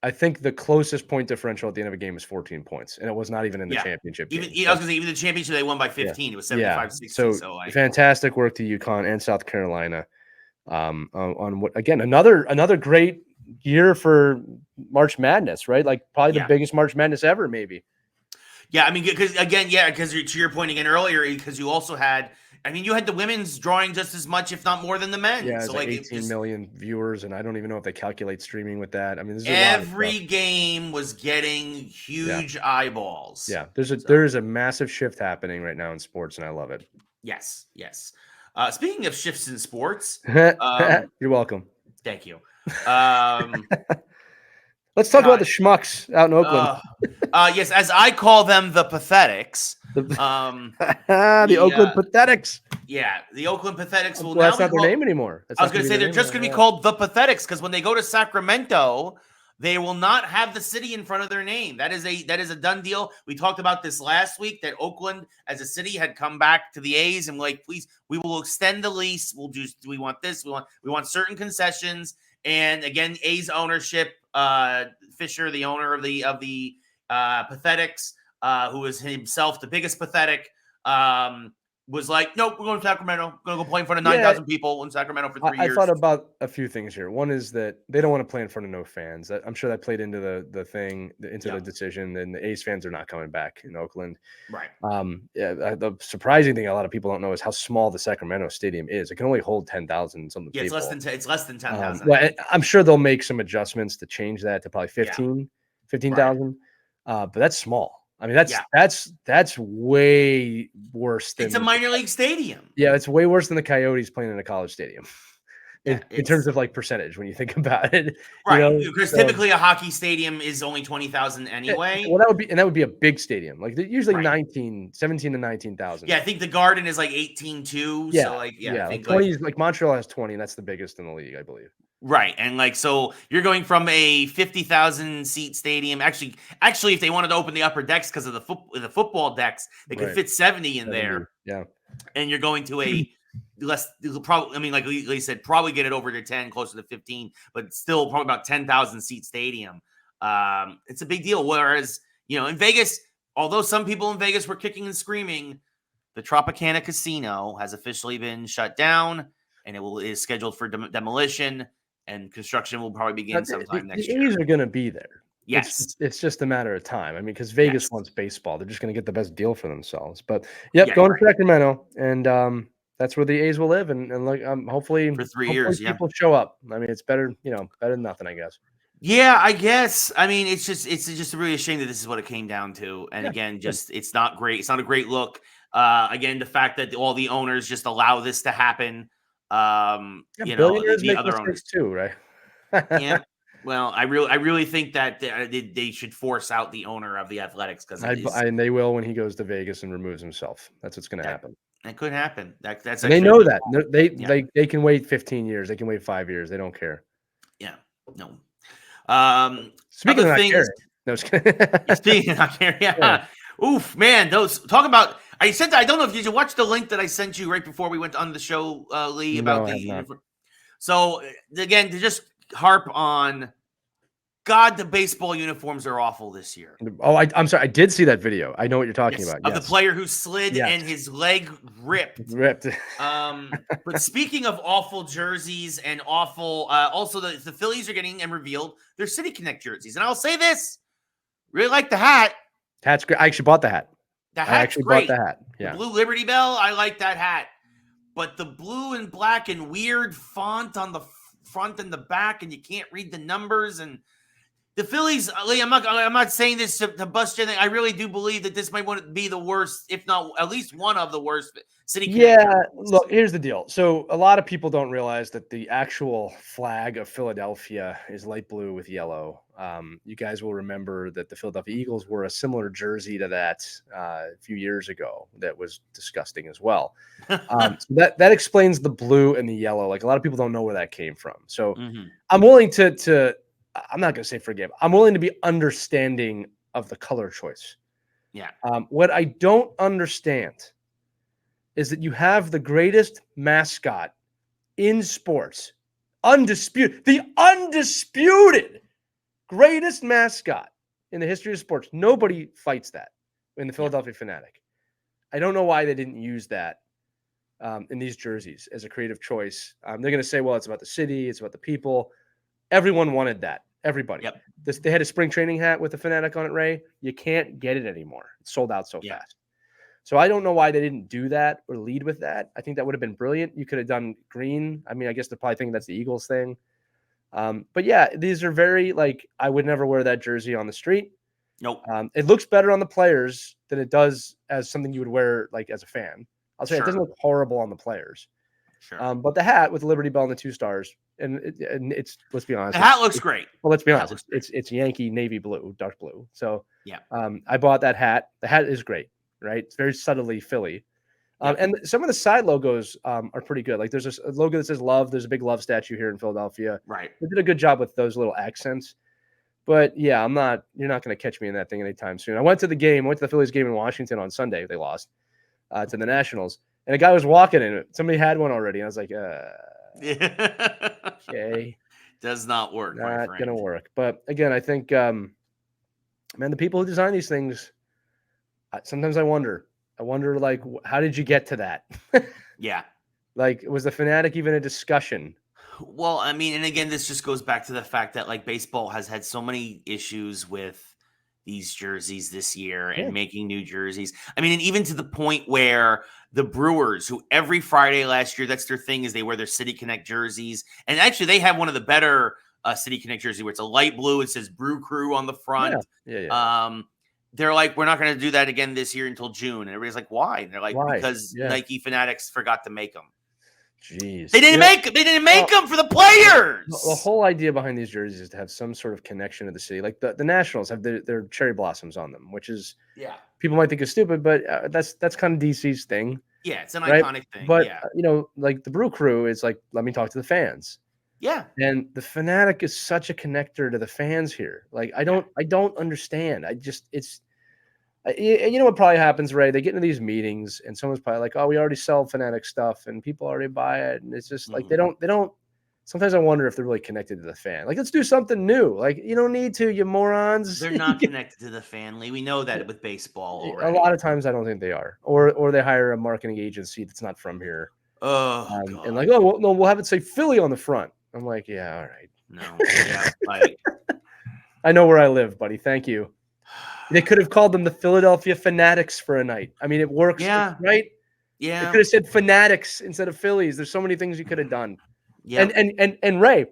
I think the closest point differential at the end of a game is 14 points, and it was not even in the championship game. I was going to say, even the championship, they won by 15. It was 75-60. So fantastic work to UConn and South Carolina on what, again, another great year for March Madness, right? Like probably the biggest March Madness ever, maybe. Yeah, I mean, because to your point again earlier, because you also had, you had the women's drawing just as much, if not more, than the men. Yeah, so like 18 million viewers, and I don't even know if they calculate streaming with that. I mean, this is every game was getting huge eyeballs. Yeah, there's a massive shift happening right now in sports, and I love it. Yes. Speaking of shifts in sports, you're welcome. Thank you. Let's talk about the schmucks out in Oakland. Yes, as I call them, the pathetics. The Oakland Pathetics. Yeah, the Oakland Pathetics will that's not their name anymore. I was going to say they're just going to be called the Pathetics because when they go to Sacramento, they will not have the city in front of their name. That is a done deal. We talked about this last week that Oakland as a city had come back to the A's and like, please, we will extend the lease. We want this. We want certain concessions. And again, A's ownership, Fisher, the owner of the Pathetics, who is himself the biggest pathetic, was like, nope, we're going to Sacramento. We're going to go play in front of 9,000 people in Sacramento for 3 years. I thought about a few things here. One is that they don't want to play in front of no fans. I'm sure that played into the decision. And the A's fans are not coming back in Oakland. Right. The surprising thing a lot of people don't know is how small the Sacramento Stadium is. It can only hold 10,000 something. Yeah, people. It's less than 10,000. Well, I'm sure they'll make some adjustments to change that to probably 15,000. But that's small. I mean, that's way worse than it's a minor league stadium. Yeah, it's way worse than the Coyotes playing in a college stadium. In terms of like percentage, when you think about it, right? Because typically a hockey stadium is only 20,000 anyway. Well, that would be a big stadium. Like usually 17 to 19,000. Yeah, I think the Garden is like 18-2. Yeah, so like I think 20. Like Montreal has 20, and that's the biggest in the league, I believe. Right, and like so, you're going from a 50,000 seat stadium. Actually, if they wanted to open the upper decks because of the football decks, they could fit 70 in there. Yeah, and you're going to a probably. I mean, like Lee said, probably get it over to 10, closer to 15, but still probably about 10,000 seat stadium. It's a big deal. Whereas, in Vegas, although some people in Vegas were kicking and screaming, the Tropicana Casino has officially been shut down, and is scheduled for demolition, and construction will probably begin sometime next the year. A's are going to be there. Yes. It's just a matter of time. I mean, because Vegas Yes. wants baseball. They're just going to get the best deal for themselves. But, yep, Yeah, going to Sacramento, and that's where the A's will live. And look, hopefully for 3 years, yeah. people show up. I mean, it's better, better than nothing, I guess. Yeah, I guess. I mean, it's just really a shame that this is what it came down to. And again, it's not great. It's not a great look. Again, the fact that all the owners just allow this to happen. Billionaires The make other mistakes owners too, right? Yeah. Well, I really think that they should force out the owner of the Athletics, because and they will when he goes to Vegas and removes himself. That's what's going to happen. That could happen. That's and they know that they can wait 15 years. They can wait 5 years. They don't care. Yeah. No. Speaking of not things, caring. No, speaking of not caring, yeah. Oof, man. Those talk about. I don't know if you watch the link that I sent you right before we went on the show, Lee, about the uniform. So again, to just harp on, God, the baseball uniforms are awful this year. Oh, I'm sorry. I did see that video. I know what you're talking about. Of the player who slid and his leg ripped. But speaking of awful jerseys and awful, also the Phillies are getting and revealed their City Connect jerseys. And I'll say this, really like the hat. Hat's great. I actually bought the hat. The hat's great. Bought the hat. Yeah. The blue Liberty Bell, I like that hat. But the blue and black and weird font on the front and the back, and you can't read the numbers, and the Phillies, Lee, I'm not saying this to bust anything. I really do believe that this might be the worst, if not at least one of the worst City Connect jerseys. Look, here's the deal. So a lot of people don't realize that the actual flag of Philadelphia is light blue with yellow. You guys will remember that the Philadelphia Eagles wore a similar jersey to that a few years ago that was disgusting as well. So that explains the blue and the yellow. Like, a lot of people don't know where that came from. So I'm willing to I'm not going to say forgive. I'm willing to be understanding of the color choice. Yeah. What I don't understand is that you have the greatest mascot in sports, the undisputed greatest mascot in the history of sports. Nobody fights that in the Philadelphia Fanatic. I don't know why they didn't use that in these jerseys as a creative choice. They're going to say, well, it's about the city, it's about the people. Everyone wanted that. Everybody. Yep. They had a spring training hat with the Fanatic on it, Ray. You can't get it anymore. It's sold out so fast. So I don't know why they didn't do that or lead with that. I think that would have been brilliant. You could have done green. I mean, I guess they're probably thinking that's the Eagles thing. But yeah, these are very, like, I would never wear that jersey on the street. Nope. It looks better on the players than it does as something you would wear, like, as a fan. I'll say It doesn't look horrible on the players. Sure. But the hat with the Liberty Bell and the 2 stars, and it's, let's be honest, the hat looks great. Well, let's be honest, it's Yankee navy blue, dark blue. So yeah, I bought that hat. The hat is great, right? It's very subtly Philly. And some of the side logos are pretty good. Like, there's a logo that says love. There's a big love statue here in Philadelphia. Right. They did a good job with those little accents. But yeah, you're not going to catch me in that thing anytime soon. I went to the Phillies game in Washington on Sunday. They lost to the Nationals. And a guy was walking in it. Somebody had one already. And I was like, okay. Does not work. Not going to work. But again, I think, man, the people who design these things, sometimes I wonder, like, how did you get to that? Yeah. Like, was the Fanatic even a discussion? Well, I mean, and again, this just goes back to the fact that, like, baseball has had so many issues with these jerseys this year and making new jerseys. I mean, and even to the point where the Brewers, who every Friday last year, that's their thing, is they wear their City Connect jerseys. And actually, they have one of the better City Connect jerseys where it's a light blue. It says Brew Crew on the front. Yeah. They're like, we're not going to do that again this year until June. And everybody's like, why? And they're like, because Nike Fanatics forgot to make them. Jeez. They didn't make them. They didn't make them for the players. The whole idea behind these jerseys is to have some sort of connection to the city. Like the Nationals have their cherry blossoms on them, which is people might think is stupid, but that's kind of DC's thing. Yeah, it's an iconic thing. But like the Brew Crew is like, let me talk to the fans. Yeah. And the Fanatic is such a connector to the fans here. Like, I don't understand. You know what probably happens, Ray? They get into these meetings and someone's probably like, oh, we already sell Fanatic stuff and people already buy it. And it's just like, they don't, sometimes I wonder if they're really connected to the fan. Like, let's do something new. Like, you don't need to, you morons. They're not connected to the family. We know that with baseball A already. lot of times I don't think they are. Or they hire a marketing agency that's not from here. Oh, God. And like, oh, well, no, we'll have it say Philly on the front. I'm like, yeah, all right. No. Yeah. Like, I know where I live, buddy. Thank you. They could have called them the Philadelphia Fanatics for a night. I mean, it works, yeah. right? Yeah. They could have said Fanatics instead of Phillies. There's so many things you could have done. Yeah. And Ray,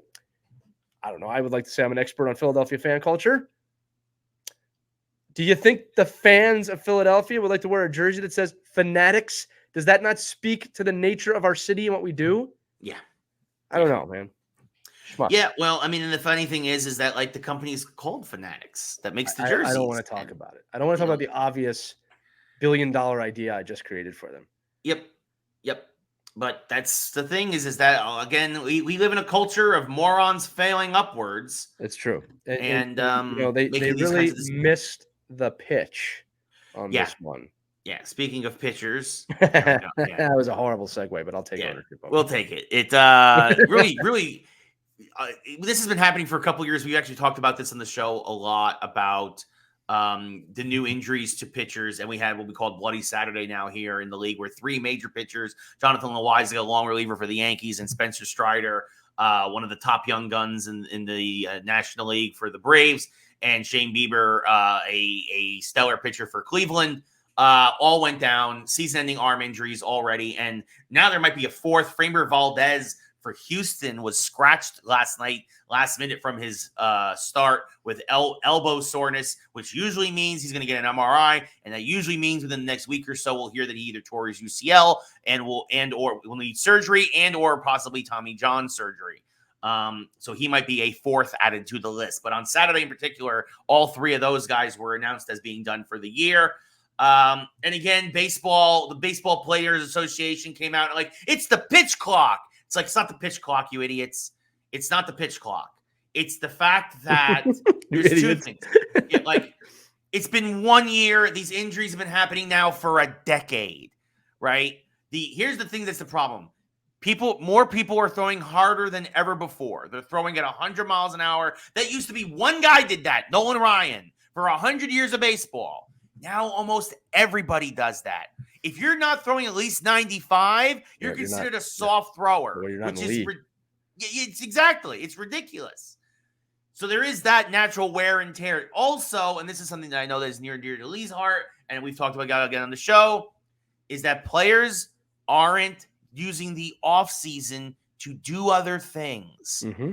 I don't know. I would like to say I'm an expert on Philadelphia fan culture. Do you think the fans of Philadelphia would like to wear a jersey that says Fanatics? Does that not speak to the nature of our city and what we do? Yeah. I don't know, man. Schmuck. Yeah, well, I mean, and the funny thing is that like the company's called Fanatics that makes the jerseys. I don't want to talk about it. I don't want to talk about the obvious $1 billion idea I just created for them. Yep. But that's the thing is that again, we live in a culture of morons failing upwards. It's true, and you know, they really missed the pitch on this one. Yeah, speaking of pitchers, that was a horrible segue, but I'll take ownership. We'll take it. It really, this has been happening for a couple of years. We actually talked about this on the show a lot about the new injuries to pitchers, and we had what we called Bloody Saturday now here in the league, where 3 major pitchers, Jonathan Loaiza, a long reliever for the Yankees, and Spencer Strider, one of the top young guns in the National League for the Braves, and Shane Bieber, a stellar pitcher for Cleveland, all went down, season-ending arm injuries already, and now there might be a 4th. Framber Valdez for Houston was scratched last minute from his start with elbow soreness, which usually means he's going to get an MRI, and that usually means within the next week or so we'll hear that he either tore his UCL or will need surgery or possibly Tommy John surgery. So he might be a 4th added to the list. But on Saturday in particular, all 3 of those guys were announced as being done for the year. And again, the Baseball Players Association came out and like, it's the pitch clock. It's like, it's not the pitch clock, you idiots. It's not the pitch clock. It's the fact that there's 2 things. Like, it's been 1 year. These injuries have been happening now for a decade, right? Here's the thing that's the problem. More people are throwing harder than ever before. They're throwing at 100 miles an hour. That used to be one guy did that, Nolan Ryan, for 100 years of baseball. Now almost everybody does that. If you're not throwing at least 95, you're considered a soft thrower. Well, you're not in the league. It's ridiculous. So there is that natural wear and tear. Also, and this is something that I know that is near and dear to Lee's heart, and we've talked about again on the show, is that players aren't using the offseason to do other things. Mm-hmm.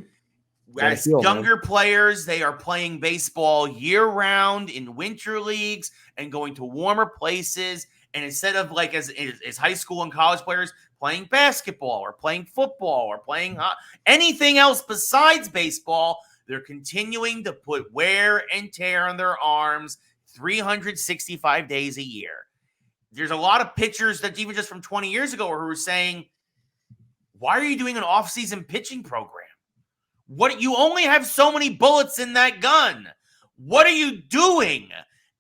As younger players, they are playing baseball year-round in winter leagues and going to warmer places. And instead of like as high school and college players playing basketball or playing football or playing anything else besides baseball, they're continuing to put wear and tear on their arms 365 days a year. There's a lot of pitchers that even just from 20 years ago who were saying, why are you doing an off-season pitching program? You only have so many bullets in that gun. What are you doing?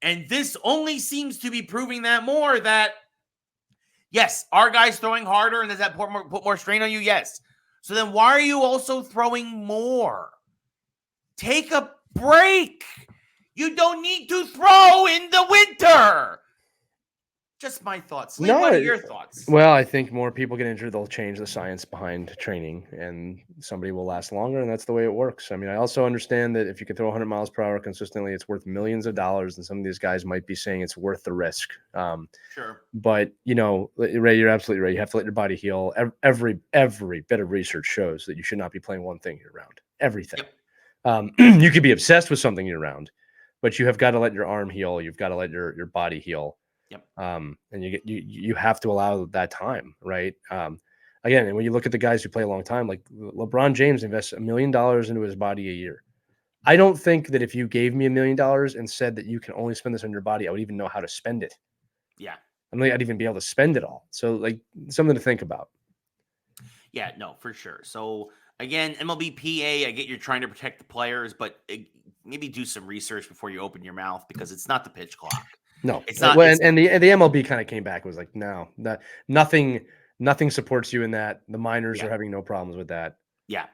And this only seems to be proving that more that, yes, are guys throwing harder and does that put more strain on you? Yes. So then why are you also throwing more? Take a break. You don't need to throw in the winter. Just my thoughts. Lee, what are your thoughts? Well, I think more people get injured, they'll change the science behind training, and somebody will last longer, and that's the way it works. I mean, I also understand that if you can throw 100 miles per hour consistently, it's worth millions of dollars, and some of these guys might be saying it's worth the risk. Sure. But, you know, Ray, you're absolutely right. You have to let your body heal. Every bit of research shows that you should not be playing one thing year-round. Everything. Yep. You could be obsessed with something year-round, but you have got to let your arm heal. You've got to let your body heal. Yep. And you have to allow that time, right? Again, and when you look at the guys who play a long time, like LeBron James invests $1 million into his body a year. I don't think that if you gave me $1 million and said that you can only spend this on your body, I would even know how to spend it. Yeah. I mean, I'd even be able to spend it all. So, like, something to think about. Yeah, no, for sure. So again, MLBPA, I get you're trying to protect the players, but maybe do some research before you open your mouth because it's not the pitch clock. No, it's not. Well, and the MLB kind of came back and was like, no, nothing supports you in that. The minors are having no problems with that. Yeah.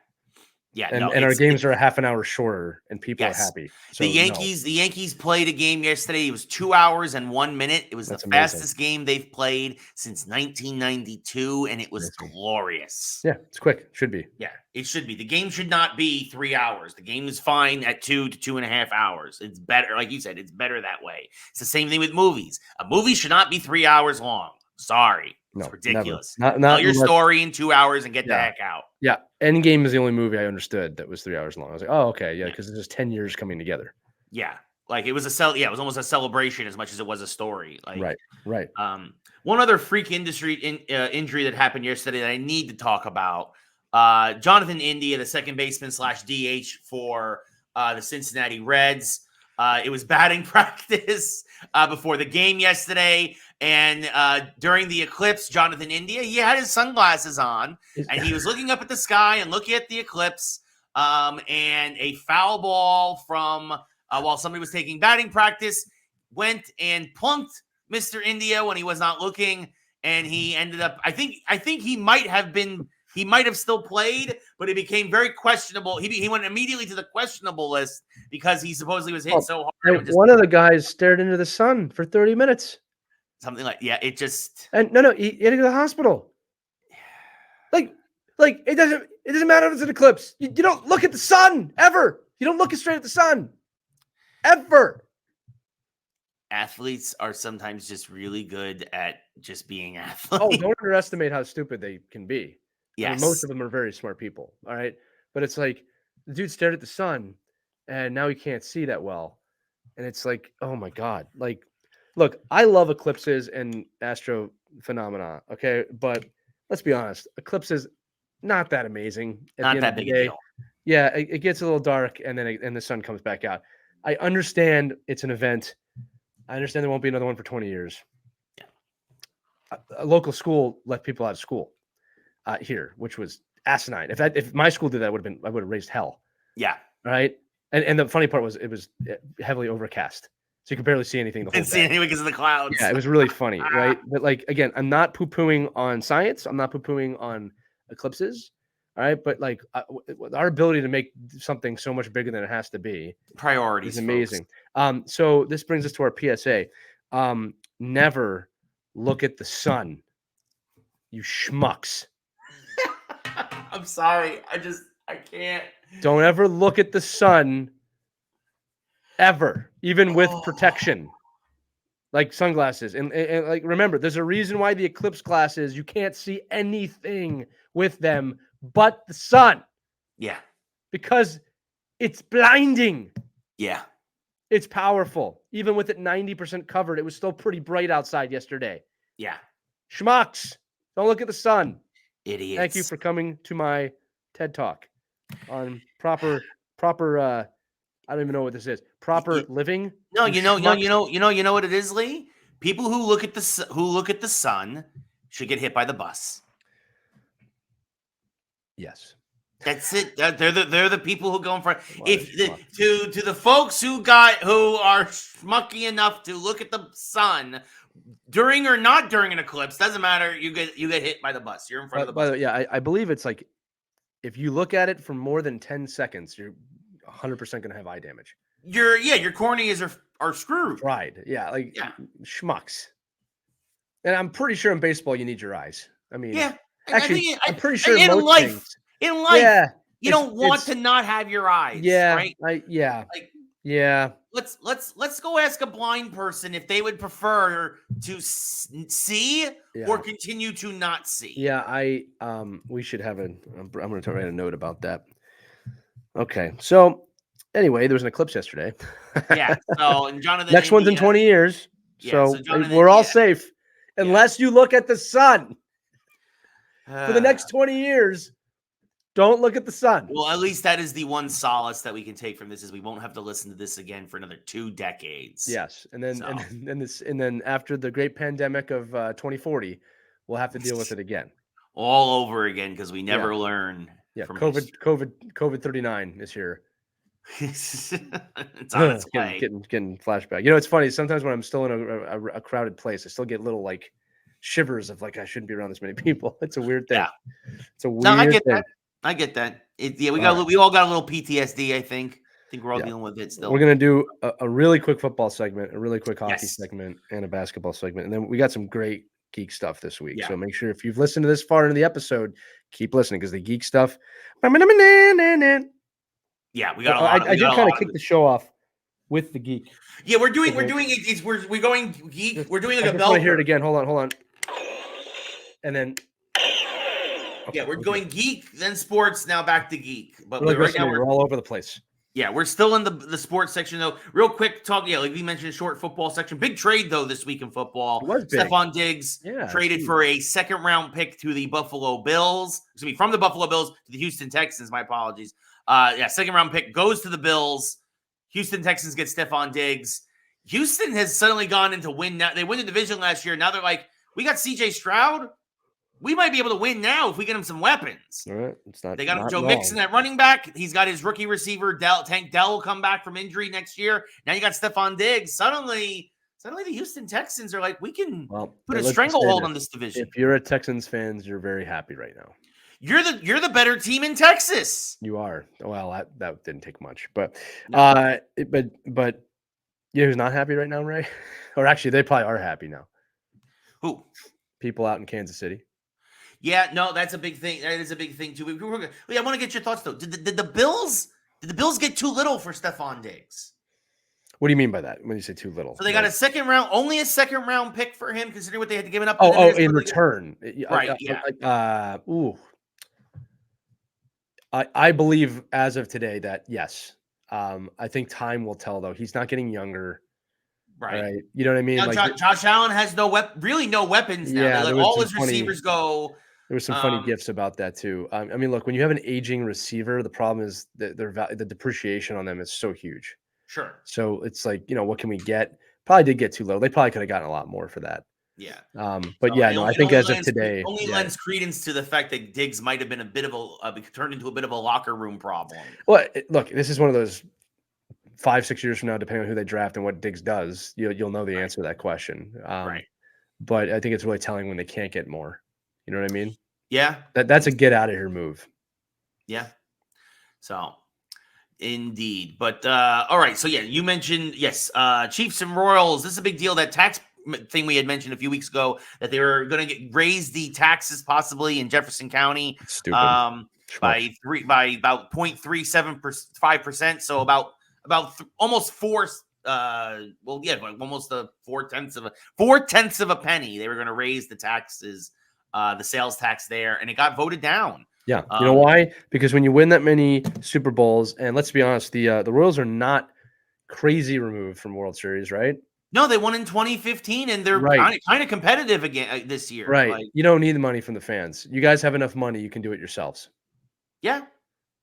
Yeah, and no, and our games it's are a half an hour shorter, and people are yes. happy. So The Yankees played a game yesterday. It was 2 hours and 1 minute. It was That's the amazing. fastest game they've played since 1992, and it was Amazing. glorious. Yeah, it's quick. Should be. Yeah, it should be. The game should not be 3 hours. The game is fine at 2 to 2.5 hours. It's better, like you said, it's better that way. It's the same thing with movies. A movie should not be 3 hours long. Sorry. No, It's ridiculous. never. Tell your Unless, story in 2 hours and get the yeah. heck out. Yeah, Endgame is the only movie I understood that was 3 hours long. I was like, oh, okay, yeah, Yeah. because it's just 10 years coming together. Yeah. Like it was it was almost a celebration as much as it was a story. Like Right. One other freak industry injury that happened yesterday that I need to talk about. Jonathan India, the second baseman / DH for the Cincinnati Reds. It was batting practice before the game yesterday. And during the eclipse, Jonathan India, he had his sunglasses on and he was looking up at the sky and looking at the eclipse. And a foul ball from while somebody was taking batting practice went and plunked Mr. India when he was not looking. And he ended up, I think he might have still played, but it became very questionable. He went immediately to the questionable list because he supposedly was hit so hard. One of the guys stared into the sun for 30 minutes. Something like, yeah, it just. And no, he had to go to the hospital. Like it doesn't matter if it's an eclipse. You don't look at the sun ever. You don't look straight at the sun ever. Athletes are sometimes just really good at just being athletes. Oh, don't underestimate how stupid they can be. Yes. I mean, most of them are very smart people. All right. But it's like the dude stared at the sun and now he can't see that well. And it's like, oh my God. Like, look, I love eclipses and astro phenomena. Okay. But let's be honest, eclipses, not that amazing. Not that big a deal. Yeah. It gets a little dark and then the sun comes back out. I understand it's an event. I understand there won't be another one for 20 years. Yeah. A local school let people out of school here, which was asinine. If my school did that, I would have raised hell. Yeah. Right. And the funny part was it was heavily overcast, so you could barely see anything. Didn't see anything because of the clouds. Yeah, it was really funny, right? But like again, I'm not poo-pooing on science. I'm not poo-pooing on eclipses. All right, but like our ability to make something so much bigger than it has to be priorities is amazing. So this brings us to our PSA. Never look at the sun, you schmucks. I'm sorry. I can't. Don't ever look at the sun ever, even with protection, like sunglasses. And like, remember, there's a reason why the eclipse glasses, you can't see anything with them but the sun. Yeah. Because it's blinding. Yeah. It's powerful. Even with it 90% covered, it was still pretty bright outside yesterday. Yeah. Schmucks. Don't look at the sun. Idiots. Thank you for coming to my TED Talk on proper I don't even know what this is. Proper living? No, you know what it is, Lee? People who look at the sun should get hit by the bus. Yes. That's it. They're the people who go in front. To the folks who are schmucky enough to look at the sun during or not during an eclipse, doesn't matter. You get hit by the bus. You're in front of the bus. By the way, yeah, I believe it's like if you look at it for more than 10 seconds, you're 100% going to have eye damage. Your corneas are screwed. Fried. Yeah, schmucks. And I'm pretty sure in baseball you need your eyes. I mean, yeah. Actually, I'm pretty sure in life, yeah, you don't want to not have your eyes. Yeah, right? Yeah. Let's go ask a blind person if they would prefer to see or continue to not see. Yeah, we should have I'm going to write a note about that. Okay, so anyway, there was an eclipse yesterday. Yeah. So and Jonathan, next one's in 20 years. Yeah, so we're all safe unless you look at the sun. For the next 20 years, don't look at the sun. Well, at least that is the one solace that we can take from this is we won't have to listen to this again for another 2 decades. Yes, and then after the great pandemic of 2040, we'll have to deal with it again, all over again because we never learn. Yeah, COVID 39 is here. It's on its way. Getting flashback. You know, it's funny. Sometimes when I'm still in a crowded place, I still get little like shivers of like I shouldn't be around this many people. It's a weird thing. Yeah. It's a weird thing. I get that. We all got a little PTSD. I think we're all Yeah. dealing with it still. We're going to do a really quick football segment, a really quick hockey Yes. segment, and a basketball segment. And then we got some great geek stuff this week. Yeah. So make sure if you've listened to this far into the episode, keep listening because the geek stuff. Yeah, we got a lot. I did kind of kick the show off with the geek. Yeah, we're going geek. We're doing like a bell. I want to hear it again. Hold on. And then. Okay, we're going geek, then sports, now back to geek. But right now we're all over the place. Yeah, we're still in the sports section, though. Real quick talk, like we mentioned, short football section. Big trade, though, this week in football. It was big. Stephon Diggs traded for a second-round pick to the Buffalo Bills. Excuse me, from the Buffalo Bills to the Houston Texans. My apologies. Second-round pick goes to the Bills. Houston Texans get Stephon Diggs. Houston has suddenly gone into win now. They win the division last year. Now they're like, we got C.J. Stroud. We might be able to win now if we get him some weapons. All right. They got him Joe Mixon at running back. He's got his rookie receiver, Tank Dell, will come back from injury next year. Now you got Stephon Diggs. Suddenly the Houston Texans are like, we can put a stranglehold on this division. If you're a Texans fans, you're very happy right now. You're the better team in Texas. You are. Well, that didn't take much, but no. But yeah, who's not happy right now, Ray? Or actually, they probably are happy now. Who? People out in Kansas City. Yeah, no, that's a big thing. That is a big thing too. I want to get your thoughts though. Did the Bills get too little for Stephon Diggs? What do you mean by that? When you say too little? So they got only a second round pick for him, considering what they had to give up. In return, right? I believe as of today that yes. I think time will tell though. He's not getting younger. Right. You know what I mean? Now, Josh Allen has no weapons now. Yeah, they let all his receivers go. There were some funny gifs about that too. I mean, look, when you have an aging receiver, the problem is that the depreciation on them is so huge. Sure. So it's like, what can we get? Probably did get too low. They probably could have gotten a lot more for that. Yeah. I think as of today, lends credence to the fact that Diggs might have been turned into a bit of a locker room problem. Well, look, this is one of those 5-6 years from now, depending on who they draft and what Diggs does, you'll know the answer to that question. Right. But I think it's really telling when they can't get more. You know what I mean? Yeah. That's a get out of here move. Yeah. So, indeed. But all right. So yeah, you mentioned Chiefs and Royals. This is a big deal. That tax thing we had mentioned a few weeks ago that they were going to raise the taxes possibly in Jefferson County. Stupid. By about 0.375%. So about almost almost the 4/10 of a penny. They were going to raise the taxes, the sales tax there, and it got voted down. Yeah, you know why? Because when you win that many Super Bowls, and let's be honest, the Royals are not crazy removed from World Series, right? No, they won in 2015, and they're kind of competitive again this year. Right, you don't need the money from the fans. You guys have enough money; you can do it yourselves. Yeah.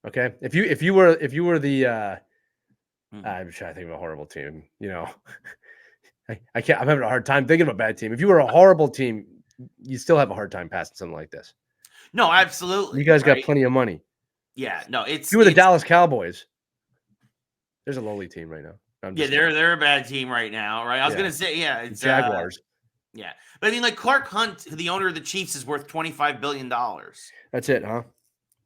Okay. If you were the I'm trying to think of a horrible team. I can't. I'm having a hard time thinking of a bad team. If you were a horrible team, you still have a hard time passing something like this. No, absolutely. You guys got plenty of money. Yeah. No, if you were the Dallas Cowboys. There's a lowly team right now. They're a bad team right now, right? I was gonna say, it's Jaguars. Yeah, but I mean, like Clark Hunt, the owner of the Chiefs, is worth $25 billion. That's it, huh?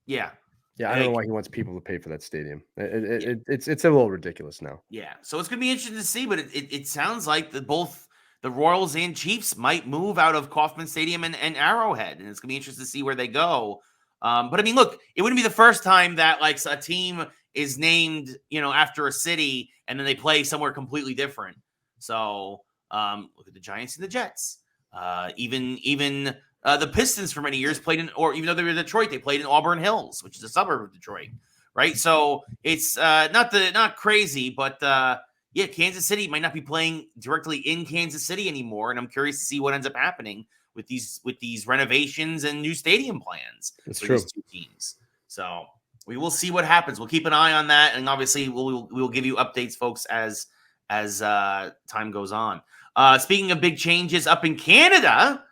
Yeah. Yeah, I don't know why he wants people to pay for that stadium. It's a little ridiculous now. Yeah, so it's gonna be interesting to see, but it sounds like both the Royals and Chiefs might move out of Kauffman Stadium and Arrowhead, and it's gonna be interesting to see where they go. But I mean, look, it wouldn't be the first time that like a team is named, after a city, and then they play somewhere completely different. So look at the Giants and the Jets. Even the Pistons for many years played even though they were Detroit, they played in Auburn Hills, which is a suburb of Detroit, right? So it's not crazy, but Kansas City might not be playing directly in Kansas City anymore, and I'm curious to see what ends up happening with these renovations and new stadium plans for these two teams. So we will see what happens. We'll keep an eye on that, and obviously we will give you updates, folks, as time goes on. Speaking of big changes up in Canada.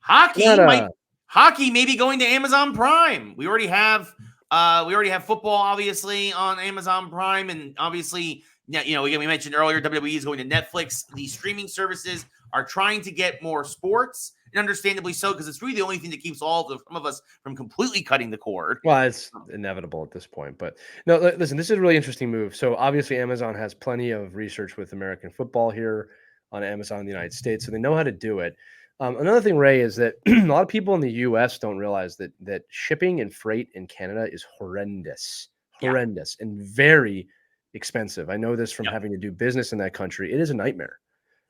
Hockey may be going to Amazon Prime. We already have football, obviously, on Amazon Prime, and obviously, we mentioned earlier WWE is going to Netflix. The streaming services are trying to get more sports and understandably so, because it's really the only thing that keeps some of us from completely cutting the cord. Well, it's inevitable at this point. But no, listen, this is a really interesting move. So obviously, Amazon has plenty of research with American football here on Amazon in the United States, so they know how to do it. Another thing, Ray, is that a lot of people in the U.S. don't realize that shipping and freight in Canada is horrendous, and very expensive. I know this from having to do business in that country. It is a nightmare.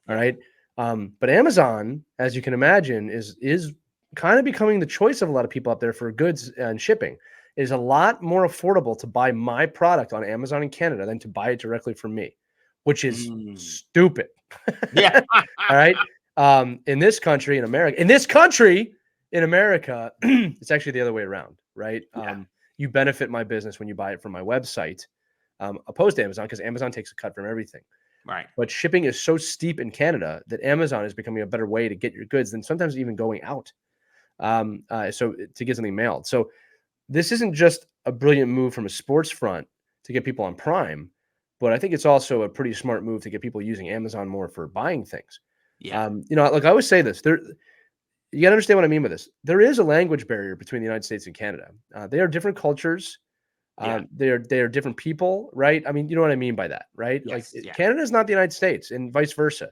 All right. But Amazon, as you can imagine, is kind of becoming the choice of a lot of people out there for goods and shipping. It is a lot more affordable to buy my product on Amazon in Canada than to buy it directly from me, which is stupid. Yeah. All right. In this country, in America, it's actually the other way around, right? You benefit my business when you buy it from my website, opposed to Amazon, because Amazon takes a cut from everything. Right. But shipping is so steep in Canada that Amazon is becoming a better way to get your goods than sometimes even going out. So to get something mailed. So this isn't just a brilliant move from a sports front to get people on Prime, but I think it's also a pretty smart move to get people using Amazon more for buying things. Yeah. Like I always say this, you got to understand what I mean by this. There is a language barrier between the United States and Canada. They are different cultures. They are different people, right? I mean, you know what I mean by that, right? Yes, Canada is not the United States, and vice versa.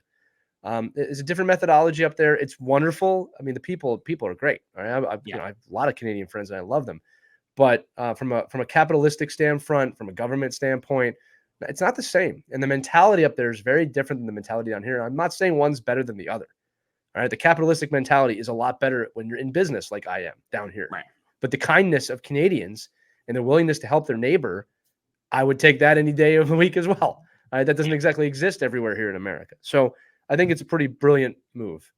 It's a different methodology up there. It's wonderful. I mean, the people are great. All right? I have a lot of Canadian friends and I love them. But from a capitalistic standpoint, from a government standpoint, it's not the same. And the mentality up there is very different than the mentality down here. I'm not saying one's better than the other. All right. The capitalistic mentality is a lot better when you're in business like I am down here. Right. But the kindness of Canadians and their willingness to help their neighbor, I would take that any day of the week as well. All right. That doesn't exactly exist everywhere here in America. So I think it's a pretty brilliant move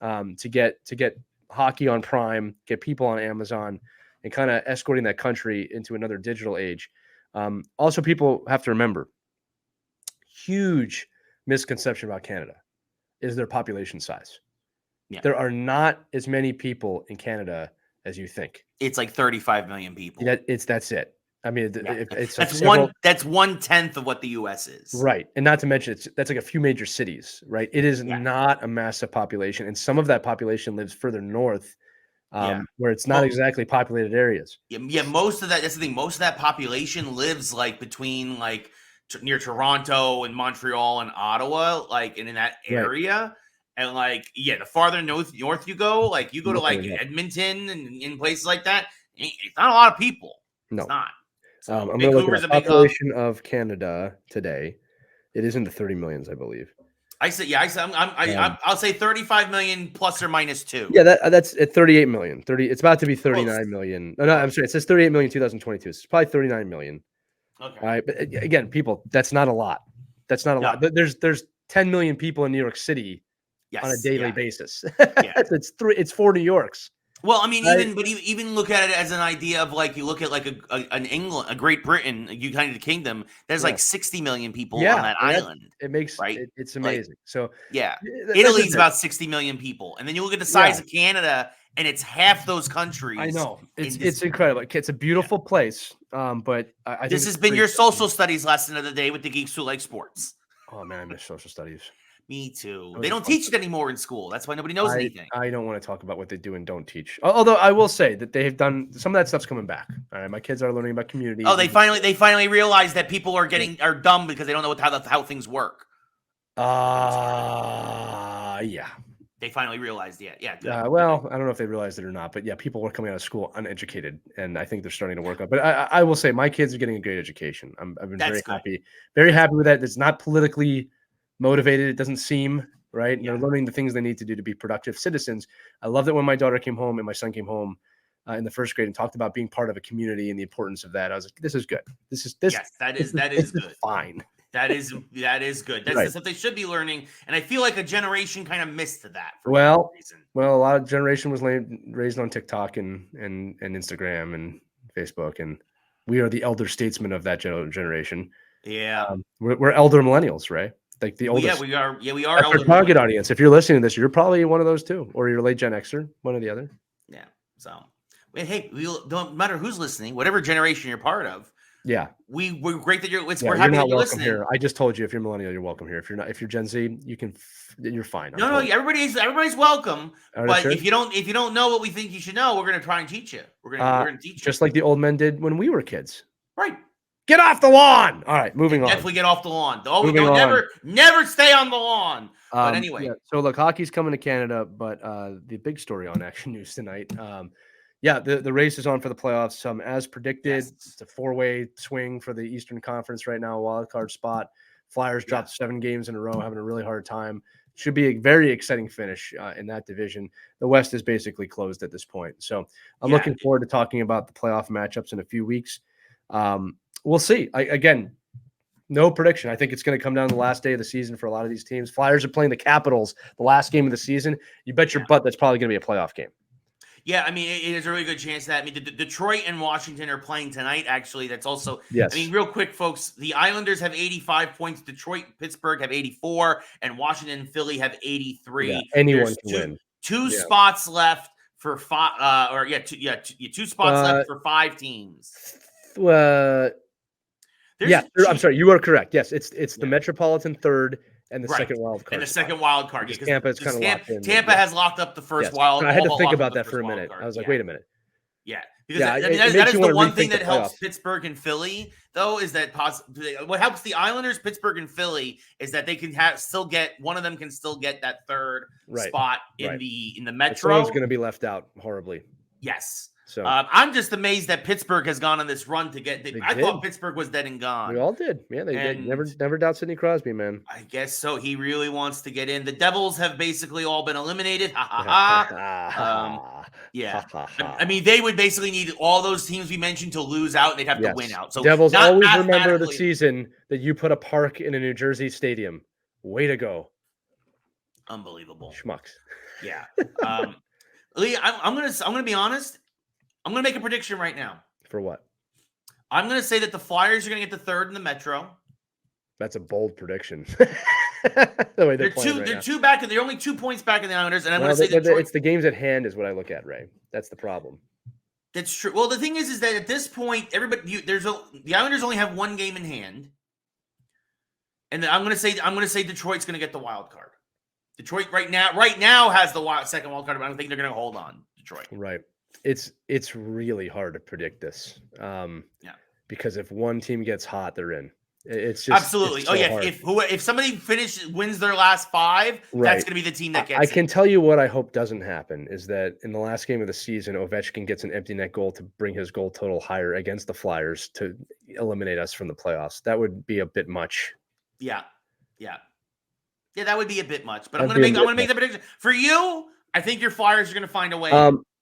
to get hockey on Prime, get people on Amazon, and kind of escorting that country into another digital age. Also, people have to remember, huge misconception about Canada is their population size. Yeah. There are not as many people in Canada as you think. It's like 35 million people. That's it. I mean, it's that's 1/10 of what the U.S. is. Right. And not to mention, that's like a few major cities, right? It is not a massive population. And some of that population lives further north, where it's not exactly populated areas. Yeah. Most of that, that's the thing. Most of that population lives like between like near Toronto and Montreal and Ottawa, like in that area. Right. And like, the farther north you go, like you go to like Edmonton and in places like that, it's not a lot of people. No. It's not. So I'm going to look at the population of Canada today. It is in the 30 millions, I believe. I'll say 35 million plus or minus 2. Yeah, that's at 38 million. It's about to be 39 million. No, I'm sorry. It says 38 million 2022. It's probably 39 million. Okay. All right, but again, people, that's not a lot. That's not a lot. There's 10 million people in New York City on a daily basis. It's 4 New Yorks. Well, I mean, even look at it as an idea of like you look at like an England, a Great Britain, United Kingdom. There's like 60 million people on that island. It makes it's amazing. So Italy's about 60 million people, and then you look at the size of Canada, and it's half those countries. I know it's incredible. It's a beautiful place. But I think this has been your social studies lesson of the day with the Geeks Who Like Sports. Oh man, I miss social studies. Me too. They don't teach it anymore in school. That's why nobody knows anything. I don't want to talk about what they do and don't teach. Although I will say that they have done some of that stuff's coming back. All right, my kids are learning about community. Oh, they finally realized that people are dumb because they don't know how things work. Yeah. They finally realized, yeah. Well, I don't know if they realized it or not, but people were coming out of school uneducated, and I think they're starting to work up. But I will say my kids are getting a great education. I've been very happy with that. It's not politically motivated. It doesn't seem right. And they're learning the things they need to do to be productive citizens. I love that when my daughter came home and my son came home in the first grade and talked about being part of a community and the importance of that. I was like, this is good. That is good. Fine. That is good. That's the stuff they should be learning. And I feel like a generation kind of missed that for whatever reason. Well, a lot of generation was raised on TikTok and Instagram and Facebook, and we are the elder statesmen of that generation. Yeah. We're elder millennials, right? Like the oldest. We are. Our target audience. If you're listening to this, you're probably one of those too, or you're late Gen Xer, one or the other. Yeah. So, hey, we don't matter who's listening, whatever generation you're part of. Yeah. We're great that you're Yeah, we're happy you're that not you're welcome listening. here. I just told you if you're millennial, you're welcome here. If you're Gen Z, you're fine. No, everybody's welcome. Are they But sure? if you don't know what we think you should know, we're gonna try and teach you. We're gonna teach you. Just like the old men did when we were kids. Right. Get off the lawn. All right, moving on. Definitely get off the lawn. Moving Don't on. never stay on the lawn. But anyway. Yeah, so look, hockey's coming to Canada, but the big story on Action News tonight. The race is on for the playoffs. As predicted, Yes. it's a 4-way swing for the Eastern Conference right now, wild card spot. Flyers dropped 7 games in a row, having a really hard time. Should be a very exciting finish in that division. The West is basically closed at this point. So I'm looking forward to talking about the playoff matchups in a few weeks. We'll see. Again, no prediction. I think it's going to come down to the last day of the season for a lot of these teams. Flyers are playing the Capitals the last game of the season. You bet your butt that's probably going to be a playoff game. Yeah, I mean, it is a really good chance that. I mean, Detroit and Washington are playing tonight, actually. That's also, yes. I mean, real quick, folks, the Islanders have 85 points. Detroit, Pittsburgh have 84, and Washington and Philly have 83. Yeah, anyone can win. Two spots left for 5, two spots left for 5 teams. I'm sorry, you are correct. Yes, it's the Metropolitan third and the second wild card. And the second wild card. Because Tampa is kind of locked in. Tampa has locked up the first wild. I had to think about that for a minute. I was like, wait a minute. Yeah, because that is the one thing that helps Pittsburgh and Philly, though, is that what helps the Islanders, Pittsburgh, and Philly is that they can still get one of them can still get that third spot in the Metro. Someone's going to be left out horribly. Yes. So I'm just amazed that Pittsburgh has gone on this run to get. I thought Pittsburgh was dead and gone. We all did. Yeah, they did. Never doubt Sidney Crosby, man. I guess so. He really wants to get in. The Devils have basically all been eliminated. Ha ha ha. Yeah. I mean, they would basically need all those teams we mentioned to lose out. They'd have to win out. So Devils always remember the season that you put a park in a New Jersey stadium. Way to go. Unbelievable. Schmucks. Yeah. Lee, I'm gonna be honest. I'm going to make a prediction right now. For what? I'm going to say that the Flyers are going to get the third in the Metro. That's a bold prediction. The way they're two back, and they're only 2 points back in the Islanders. And I'm going to say it's the games at hand is what I look at, Ray. That's the problem. That's true. Well, the thing is that at this point, the Islanders only have 1 game in hand, and I'm going to say Detroit's going to get the wild card. Detroit right now has the second wild card, but I don't think they're going to hold on Detroit. Right. It's really hard to predict this. Because if one team gets hot, they're in. It's just absolutely. It's so hard. If somebody wins their last 5, that's going to be the team that gets. I can tell you what I hope doesn't happen is that in the last game of the season, Ovechkin gets an empty net goal to bring his goal total higher against the Flyers to eliminate us from the playoffs. That would be a bit much. Yeah, that would be a bit much. But I'm going to make the prediction for you. I think your Flyers are going to find a way.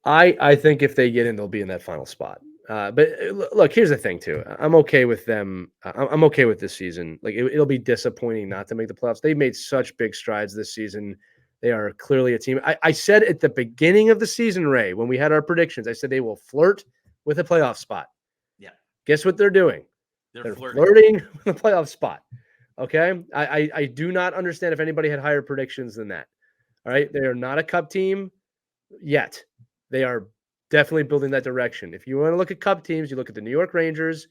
I think if they get in, they'll be in that final spot. But look, here's the thing too. I'm okay with them. I'm okay with this season. Like it'll be disappointing not to make the playoffs. They've made such big strides this season. They are clearly a team. I said at the beginning of the season, Ray, when we had our predictions, I said they will flirt with a playoff spot. Yeah. Guess what they're doing? They're flirting with a playoff spot. Okay. I do not understand if anybody had higher predictions than that. All right. They are not a cup team yet. They are definitely building that direction. If you want to look at cup teams, you look at the New York Rangers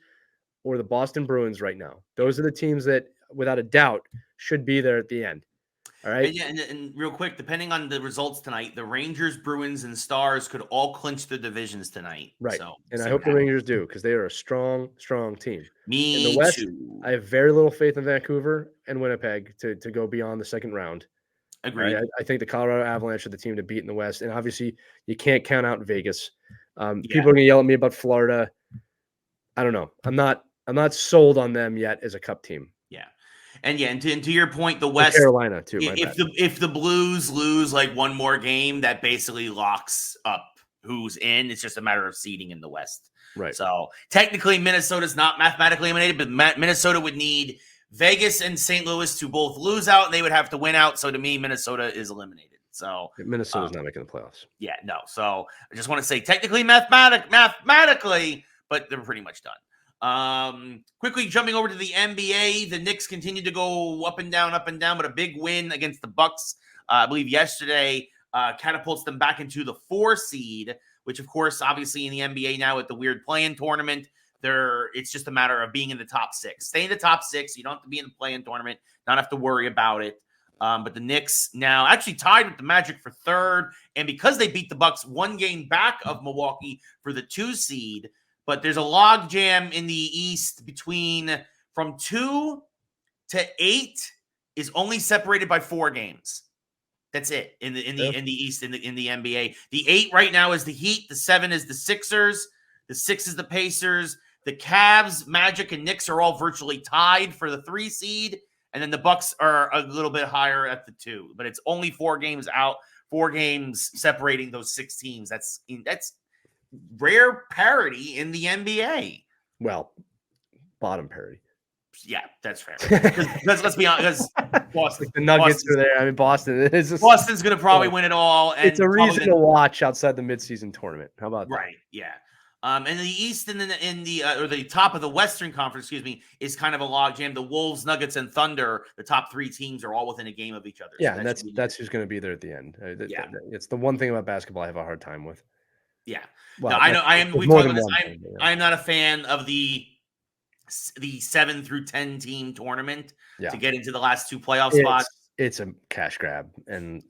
or the Boston Bruins right now. Those are the teams that, without a doubt, should be there at the end. All right. And real quick, depending on the results tonight, the Rangers, Bruins, and Stars could all clinch the divisions tonight. Right. So, and I hope the Rangers do because they are a strong, strong team. Me in the West, too. I have very little faith in Vancouver and Winnipeg to go beyond the second round. Agreed. Right? I think the Colorado Avalanche are the team to beat in the West. And obviously, you can't count out Vegas. People are going to yell at me about Florida. I don't know. I'm not sold on them yet as a cup team. Yeah. And to your point, the West, Carolina too. If the Blues lose like one more game, that basically locks up who's in. It's just a matter of seeding in the West. Right. So technically, Minnesota's not mathematically eliminated, but Minnesota would need Vegas and St. Louis to both lose out, and they would have to win out. So to me, Minnesota is eliminated. So Minnesota's not making the playoffs. Yeah, no. So I just want to say technically, mathematically, but they're pretty much done. Quickly jumping over to the NBA, the Knicks continue to go up and down, but a big win against the Bucks, I believe yesterday, catapults them back into the 4 seed, which of course, obviously in the NBA now with the weird play-in tournament, It's just a matter of being in the top 6. Stay in the top 6. You don't have to be in the play-in tournament. Not have to worry about it. But the Knicks now actually tied with the Magic for 3rd, and because they beat the Bucks 1 game back of Milwaukee for the 2 seed. But there's a logjam in the East from 2 to 8 is only separated by 4 games. That's it in the East in the NBA. The 8 right now is the Heat. The 7 is the Sixers. The 6 is the Pacers. The Cavs, Magic, and Knicks are all virtually tied for the 3 seed, and then the Bucks are a little bit higher at the 2. But it's only 4 games out, 4 games separating those 6 teams. That's rare parity in the NBA. Well, bottom parity. Yeah, that's fair. Because let's be honest, Boston, the Nuggets are there. I mean, Boston's going to probably win it all. And it's a reason to watch outside the midseason tournament. How about that? Right? Yeah. And the East and then in the or the top of the Western Conference, is kind of a logjam. The Wolves, Nuggets, and Thunder, the top 3 teams, are all within a game of each other. Yeah, so and that's who's going to be there at the end. It's the one thing about basketball I have a hard time with. Yeah, well, no, I know. I am. We talk about this. I am not a fan of the 7 through 10 team tournament to get into the last 2 playoff spots. It's a cash grab, and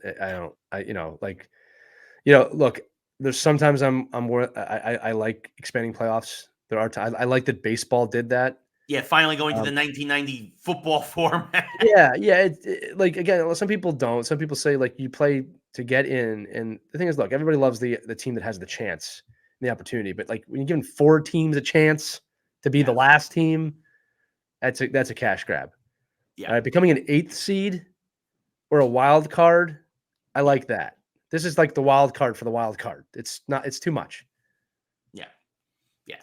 look. There's sometimes I'm more. I like expanding playoffs. There are I like that baseball did that. Yeah, finally going to the 1990 football format. Yeah. Like again, some people don't. Some people say like you play to get in, and the thing is, look, everybody loves the team that has the chance, the opportunity. But like when you're giving 4 teams a chance to be the last team, that's a cash grab. Yeah, right? Becoming an 8th seed or a wild card, I like that. This is like the wild card for the wild card. It's too much. Yeah.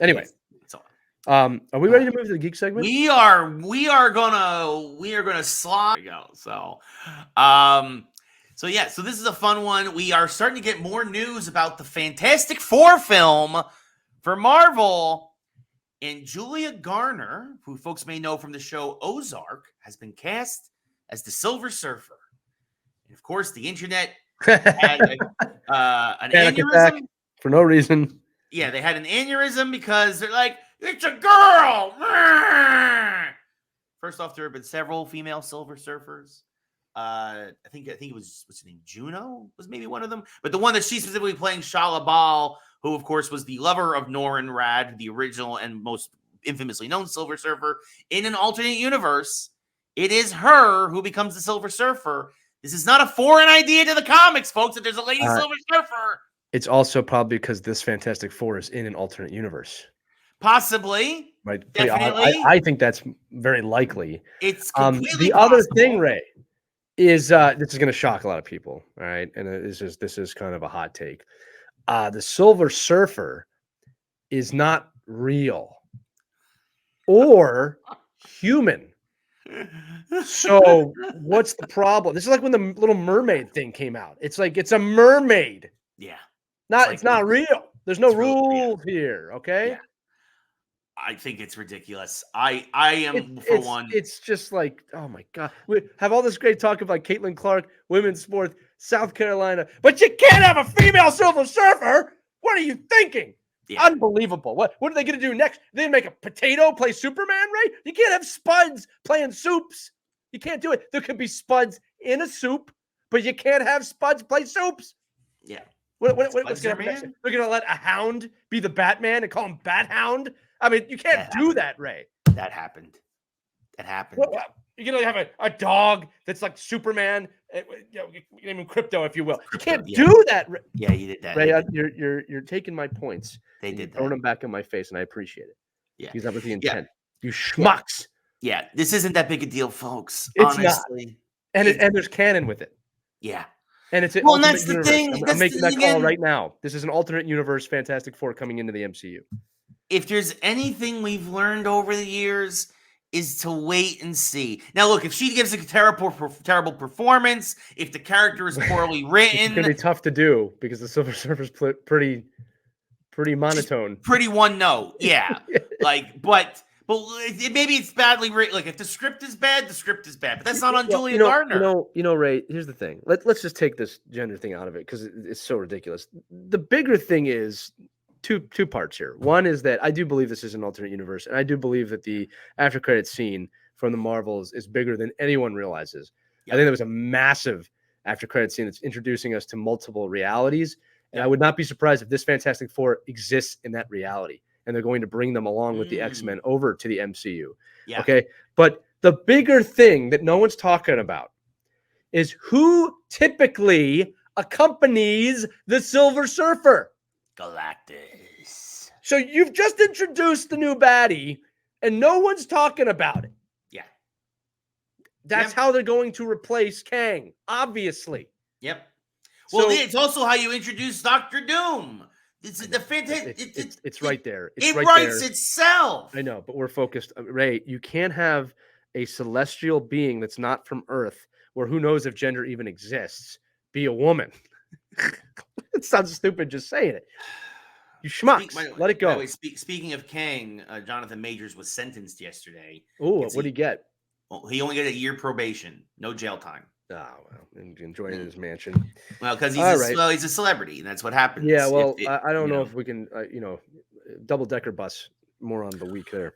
Anyway, it's all. Are we ready to move to the geek segment? We are gonna slide. There we go. So this is a fun one. We are starting to get more news about the Fantastic Four film for Marvel, and Julia Garner, who folks may know from the show Ozark, has been cast as the Silver Surfer. And of course, the internet had an aneurysm for no reason. Yeah, they had an aneurysm because they're like, it's a girl. First off, there have been several female Silver Surfers. I think it was, what's her name? Juno was maybe one of them. But the one that she's specifically playing, Shala Bal, who of course was the lover of Norrin Rad, the original and most infamously known Silver Surfer. In an alternate universe, it is her who becomes the Silver Surfer. This is not a foreign idea to the comics, folks, that there's a lady Silver Surfer. It's also probably because this Fantastic Four is in an alternate universe. Possibly. Right. Definitely. I think that's very likely. It's completely the possible. Other thing, Ray, is this is going to shock a lot of people. All right. And this is kind of a hot take. The Silver Surfer is not real or human. So what's the problem? This is like when the Little Mermaid thing came out. It's like it's a mermaid. Yeah. It's not real. There's no rules here. Okay. Yeah. I think it's ridiculous. I am for one. It's just like, oh my God. We have all this great talk about Caitlin Clark, women's sports, South Carolina, but you can't have a female Silver Surfer. What are you thinking? Yeah. Unbelievable. What are they going to do next? They make a potato play Superman, right? You can't have Spuds playing soups. You can't do it. There could be Spuds in a soup, but you can't have Spuds play soups. Yeah. What's going to happen next? They're going to let a hound be the Batman and call him Bat Hound? I mean, you can't do that, Ray. That happened. Well, you're going to have a dog that's like Superman, even crypto, if you will. You can't do that, Ray. Yeah, you did that. Ray, you're taking my points. They did that. Throwing them back in my face, and I appreciate it. Yeah. Because that was the intent. You schmucks. Yeah, this isn't that big a deal, folks. It's honestly. Not. And there's canon with it. Yeah. And it's well, and that's the thing. I'm making that call right now. This is an alternate universe Fantastic Four coming into the MCU. If there's anything we've learned over the years is to wait and see. Now, look, if she gives a terrible performance, if the character is poorly written, it's gonna be tough to do because the Silver Surfer's pretty monotone, pretty one note. Yeah, but maybe it's badly written. Like if the script is bad, the script is bad. But that's not on Julia Gardner. Ray. Here's the thing. Let's just take this gender thing out of it because it's so ridiculous. The bigger thing is two parts here. One is that I do believe this is an alternate universe, and I do believe that the after credit scene from the Marvels is bigger than anyone realizes. Yep. I think there was a massive after credit scene that's introducing us to multiple realities, and I would not be surprised if this Fantastic Four exists in that reality, and they're going to bring them along with the X-Men over to the MCU. Yeah. Okay, but the bigger thing that no one's talking about is who typically accompanies the Silver Surfer. Galactus. So you've just introduced the new baddie, and no one's talking about it. Yeah. That's how they're going to replace Kang, obviously. Yep. Well, it's also how you introduce Doctor Doom. It's right there. It writes itself. I know, but we're focused. Ray, you can't have a celestial being that's not from Earth, where who knows if gender even exists, be a woman. It sounds stupid just saying it. You schmucks. Let it go. By the way, speaking of Kang, Jonathan Majors was sentenced yesterday. Oh, what did he get? Well, he only got a year probation, no jail time. Oh, well, enjoying his mansion. Well, because he's a celebrity, and that's what happens. Yeah, well, I don't know if we can, double-decker bus more on the week there.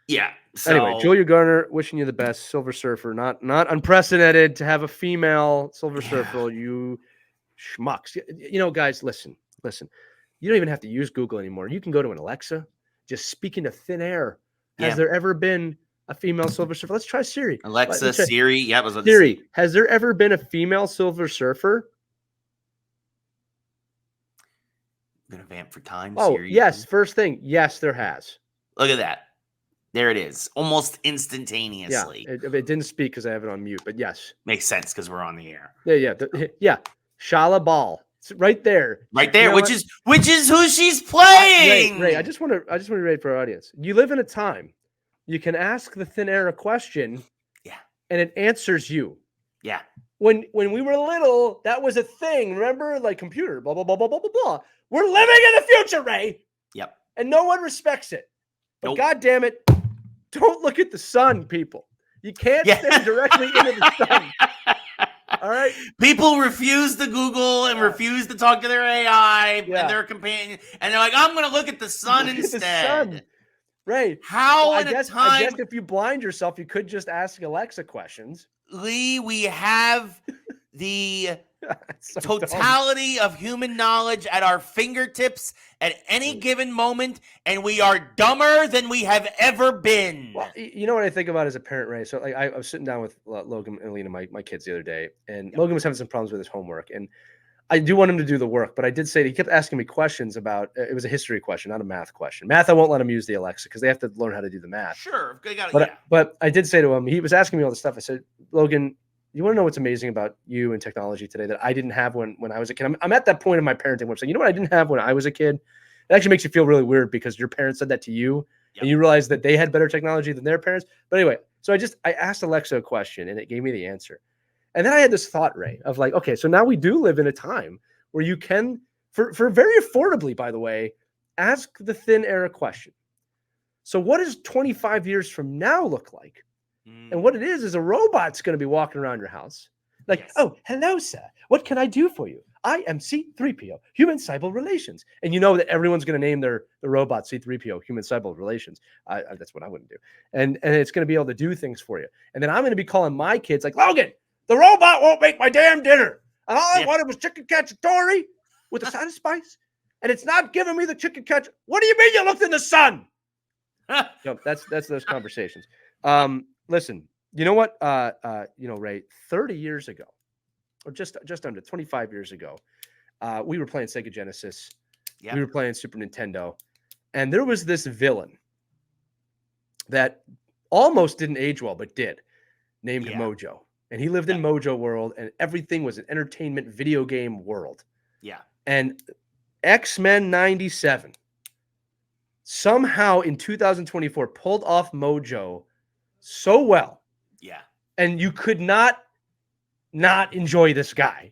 Yeah. So, anyway, Julia Garner, wishing you the best. Silver Surfer, not unprecedented to have a female Silver Surfer. You schmucks. Guys, listen. You don't even have to use Google anymore. You can go to an Alexa. Just speak into thin air. Has there ever been a female Silver Surfer? Let's try Siri. Alexa, Siri. Yeah, Siri. Has there ever been a female Silver Surfer? I'm gonna vamp for time. Oh, Siri. yes. First thing. Yes, there has. Look at that. There it is. Almost instantaneously. Yeah. It didn't speak because I have it on mute, but yes. Makes sense because we're on the air. Yeah. Shala Ball. It's right there. Right there, which is who she's playing. Ray, I just want to read for our audience. You live in a time you can ask the thin air a question, and it answers you. Yeah. When we were little, that was a thing. Remember, like computer, blah blah blah blah blah blah blah. We're living in the future, Ray. Yep. And no one respects it. But God damn it, don't look at the sun, people. You can't stare directly into the sun. All right. People refuse to Google and refuse to talk to their AI and their companion, and they're like, "I'm going to look at the sun instead." The sun. Right. I guess if you blind yourself, you could just ask Alexa questions. Lee, we have the totality of human knowledge at our fingertips at any given moment, and we are dumber than we have ever been. Well, you know what I think about as a parent, Ray? So I was sitting down with Logan and Alina, my kids, the other day, and Logan was having some problems with his homework, and I do want him to do the work, but I did say that he kept asking me questions about it was a history question, not a math question. Math, I won't let him use the Alexa because they have to learn how to do the math. Sure. But I did say to him, he was asking me all this stuff. I said, Logan, you want to know what's amazing about you and technology today that I didn't have when I was a kid? I'm at that point in my parenting where I'm saying, you know what I didn't have when I was a kid? It actually makes you feel really weird because your parents said that to you and you realize that they had better technology than their parents. But anyway, so I asked Alexa a question and it gave me the answer. And then I had this thought, Ray, of like, okay, so now we do live in a time where you can, for very affordably, by the way, ask the thin air a question. So what does 25 years from now look like? And what it is a robot's going to be walking around your house. Like, oh, hello, sir. What can I do for you? I am C-3PO, Human Cyber Relations. And you know that everyone's going to name the robot C-3PO, Human Cyber Relations. That's what I wouldn't do. And it's going to be able to do things for you. And then I'm going to be calling my kids like, Logan, the robot won't make my damn dinner. And all I wanted was chicken cacciatore with a side of spice. And it's not giving me the chicken cacciatore. What do you mean you looked in the sun? No, that's those conversations. Listen, you know what? Ray, 30 years ago, or just under 25 years ago, we were playing Sega Genesis. We were playing Super Nintendo. And there was this villain that almost didn't age well, but did, named Mojo. And he lived in Mojo World, and everything was an entertainment video game world. Yeah. And X-Men 97 somehow in 2024 pulled off Mojo so well. Yeah. And you could not enjoy this guy.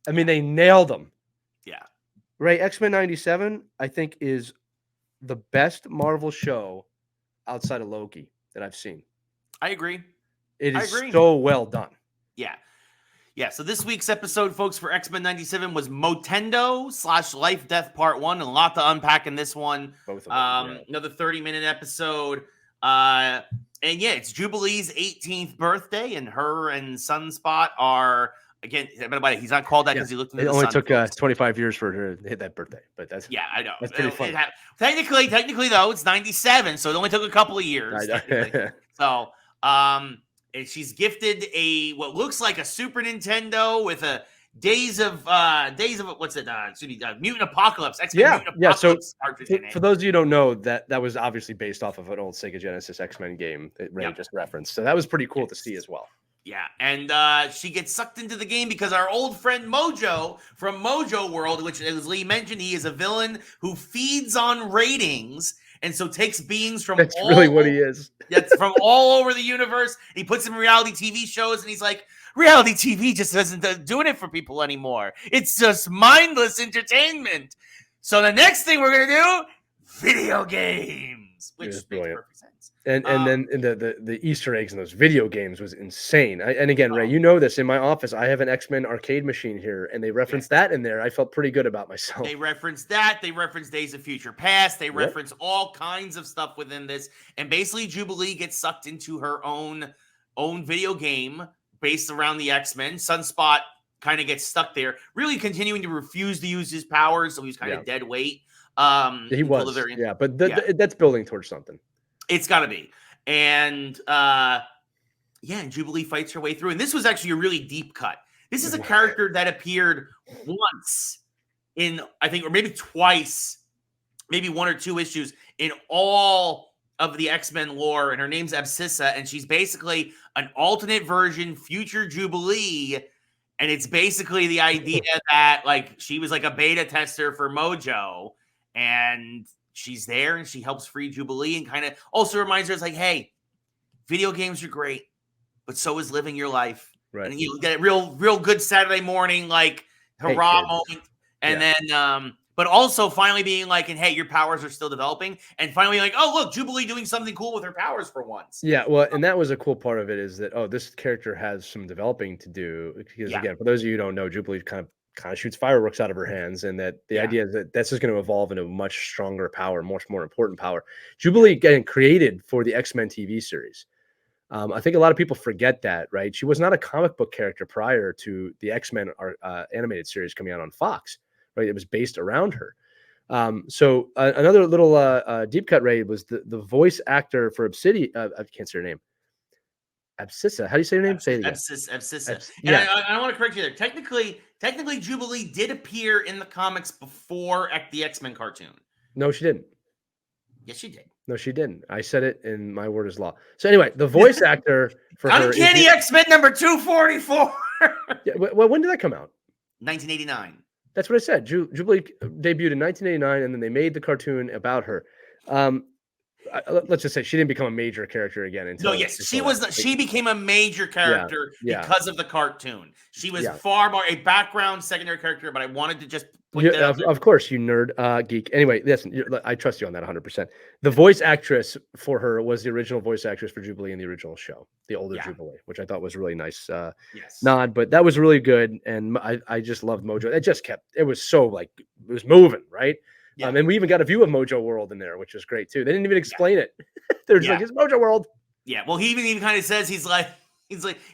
I mean, they nailed him. Yeah. Right. X-Men 97, I think, is the best Marvel show outside of Loki that I've seen. I agree. It is so well done. Yeah. Yeah, so this week's episode, folks, for X-Men 97 was Motendo / Life Death Part 1. And a lot to unpack in this one. Both of them, yeah. Another 30-minute episode. And yeah, it's Jubilee's 18th birthday, and her and Sunspot are, again, he's not called that because he looked into the sun. It only took 25 years for her to hit that birthday, but that's I know. That's pretty funny. Technically, though, it's 97, so it only took a couple of years. So, and she's gifted what looks like a Super Nintendo with a Days of what's it? Mutant Apocalypse. X-Men Mutant Apocalypse cartridge in it. For those of you who don't know, that was obviously based off of an old Sega Genesis X-Men game that Ray just referenced. So that was pretty cool to see as well. Yeah, and she gets sucked into the game because our old friend Mojo from Mojo World, which, as Lee mentioned, he is a villain who feeds on ratings and so takes beings from That's really what he is. That's from all over the universe. He puts them in reality TV shows, and he's like, reality TV just isn't doing it for people anymore. It's just mindless entertainment. So the next thing we're going to do, video games, which makes perfect sense. And then the Easter eggs in those video games was insane. And again, Ray, you know this. In my office, I have an X-Men arcade machine here, and they referenced that in there. I felt pretty good about myself. They referenced that. They referenced Days of Future Past. They reference all kinds of stuff within this. And basically, Jubilee gets sucked into her own video game based around the X-Men. Sunspot kind of gets stuck there, really continuing to refuse to use his powers, so he's kind of dead weight. He was, but that's building towards something. It's got to be. And, and Jubilee fights her way through. And this was actually a really deep cut. This is a character that appeared once in, I think, or maybe twice, maybe one or two issues in all of the X-Men lore. And her name's Abscissa. And she's basically an alternate version, future Jubilee. And it's basically the idea that, like, she was like a beta tester for Mojo. And she's there and she helps free Jubilee and kind of also reminds her, it's like, hey, video games are great, but so is living your life. Right. And you get a real good Saturday morning, like, hurrah moment. And then, but also finally being like, and hey, your powers are still developing. And finally like, oh, look, Jubilee doing something cool with her powers for once. Yeah, well, and that was a cool part of it is that, this character has some developing to do. Because again, for those of you who don't know, Jubilee kind of shoots fireworks out of her hands, and that the idea is that that's just going to evolve into a much stronger power, much more important power. Jubilee getting created for the X-Men TV series. I think a lot of people forget that, right? She was not a comic book character prior to the X-Men animated series coming out on Fox, right? It was based around her. So another little deep cut, Ray, was the voice actor for Obsidian. I can't say her name. Abscissa. How do you say her name? Say it again. Abscissa. And I want to correct you there. Technically, Jubilee did appear in the comics before the X-Men cartoon. No, she didn't. Yes, she did. No, she didn't. I said it, and my word is law. So anyway, the voice actor for her, Uncanny X-Men number 244. Well, when did that come out? 1989. That's what I said. Jubilee debuted in 1989, and then they made the cartoon about her. Let's just say she didn't become a major character again until. No, yes, she was. She became a major character because of the cartoon. She was far more a background secondary character, but I wanted to just. Of course, you nerd geek. Anyway, listen, I trust you on that 100%. The voice actress for her was the original voice actress for Jubilee in the original show, the older Jubilee, which I thought was a really nice nod. But that was really good, and I just loved Mojo. It was so like it was moving, right? Yeah. And we even got a view of Mojo World in there, which was great too. They didn't even explain it. They're just like, it's Mojo World. Yeah. Well, he even kind of says he's like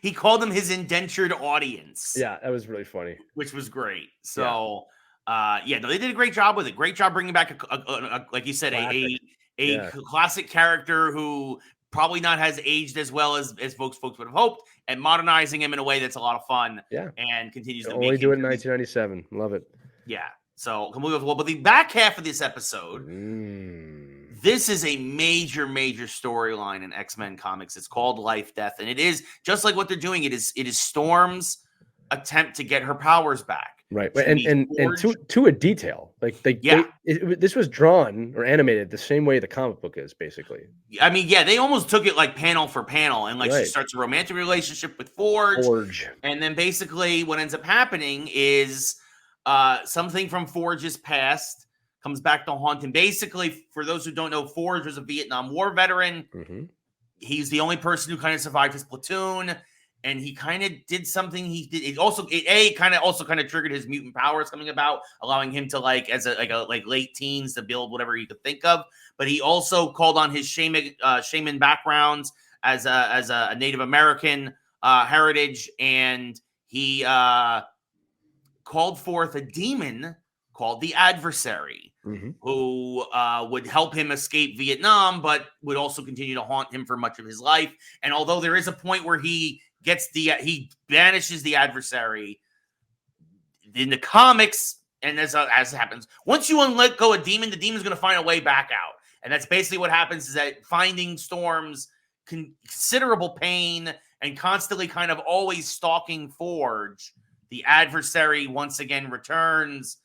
he called them his indentured audience. Yeah, that was really funny. Which was great. So they did a great job with it. Great job bringing back a like you said, a classic character who probably not has aged as well as folks would have hoped, and modernizing him in a way that's a lot of fun. Yeah. And continues to only do it in 1997. Love it. Yeah. So, but the back half of this episode, this is a major storyline in X-Men comics. It's called Life, Death, and it is just like what they're doing. It is Storm's attempt to get her powers back. Right, and to a detail. Like this was drawn or animated the same way the comic book is, basically. I mean, they almost took it like panel for panel, and she starts a romantic relationship with Forge, and then basically what ends up happening is. Something from Forge's past comes back to haunt him. Basically, for those who don't know, Forge was a Vietnam War veteran. Mm-hmm. He's the only person who kind of survived his platoon. and he kind of did something. He did it kind of triggered his mutant powers coming about, allowing him to as a late teens to build whatever he could think of. But he also called on his shaman backgrounds as a Native American heritage, and he called forth a demon called the Adversary, who would help him escape Vietnam, but would also continue to haunt him for much of his life. And although there is a point where he banishes the Adversary in the comics, and as happens, once you let go a demon, the demon's going to find a way back out. And that's basically what happens, is that finding Storm's considerable pain and constantly kind of always stalking Forge, the Adversary once again returns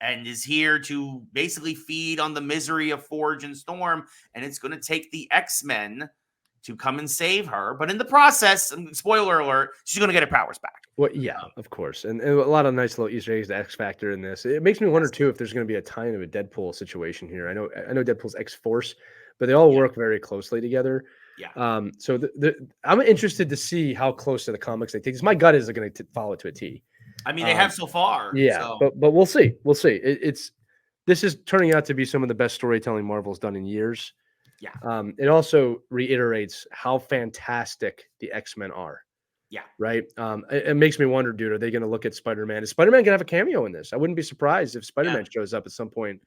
and is here to basically feed on the misery of Forge and Storm. And it's going to take the X-Men to come and save her. But in the process, spoiler alert, she's going to get her powers back. Well, yeah, of course. And a lot of nice little Easter eggs, the X Factor in this. It makes me wonder, too, if there's going to be a tie-in of a Deadpool situation here. I know Deadpool's X-Force, but they all work very closely together. Yeah. So I'm interested to see how close to the comics they take this. My gut is they're going to follow it to a T. I mean, they have so far. Yeah, so. but we'll see. We'll see. This is turning out to be some of the best storytelling Marvel's done in years. Yeah. It also reiterates how fantastic the X-Men are. Yeah. Right. It makes me wonder, dude, are they going to look at Spider-Man? Is Spider-Man going to have a cameo in this? I wouldn't be surprised if Spider-Man shows up at some point.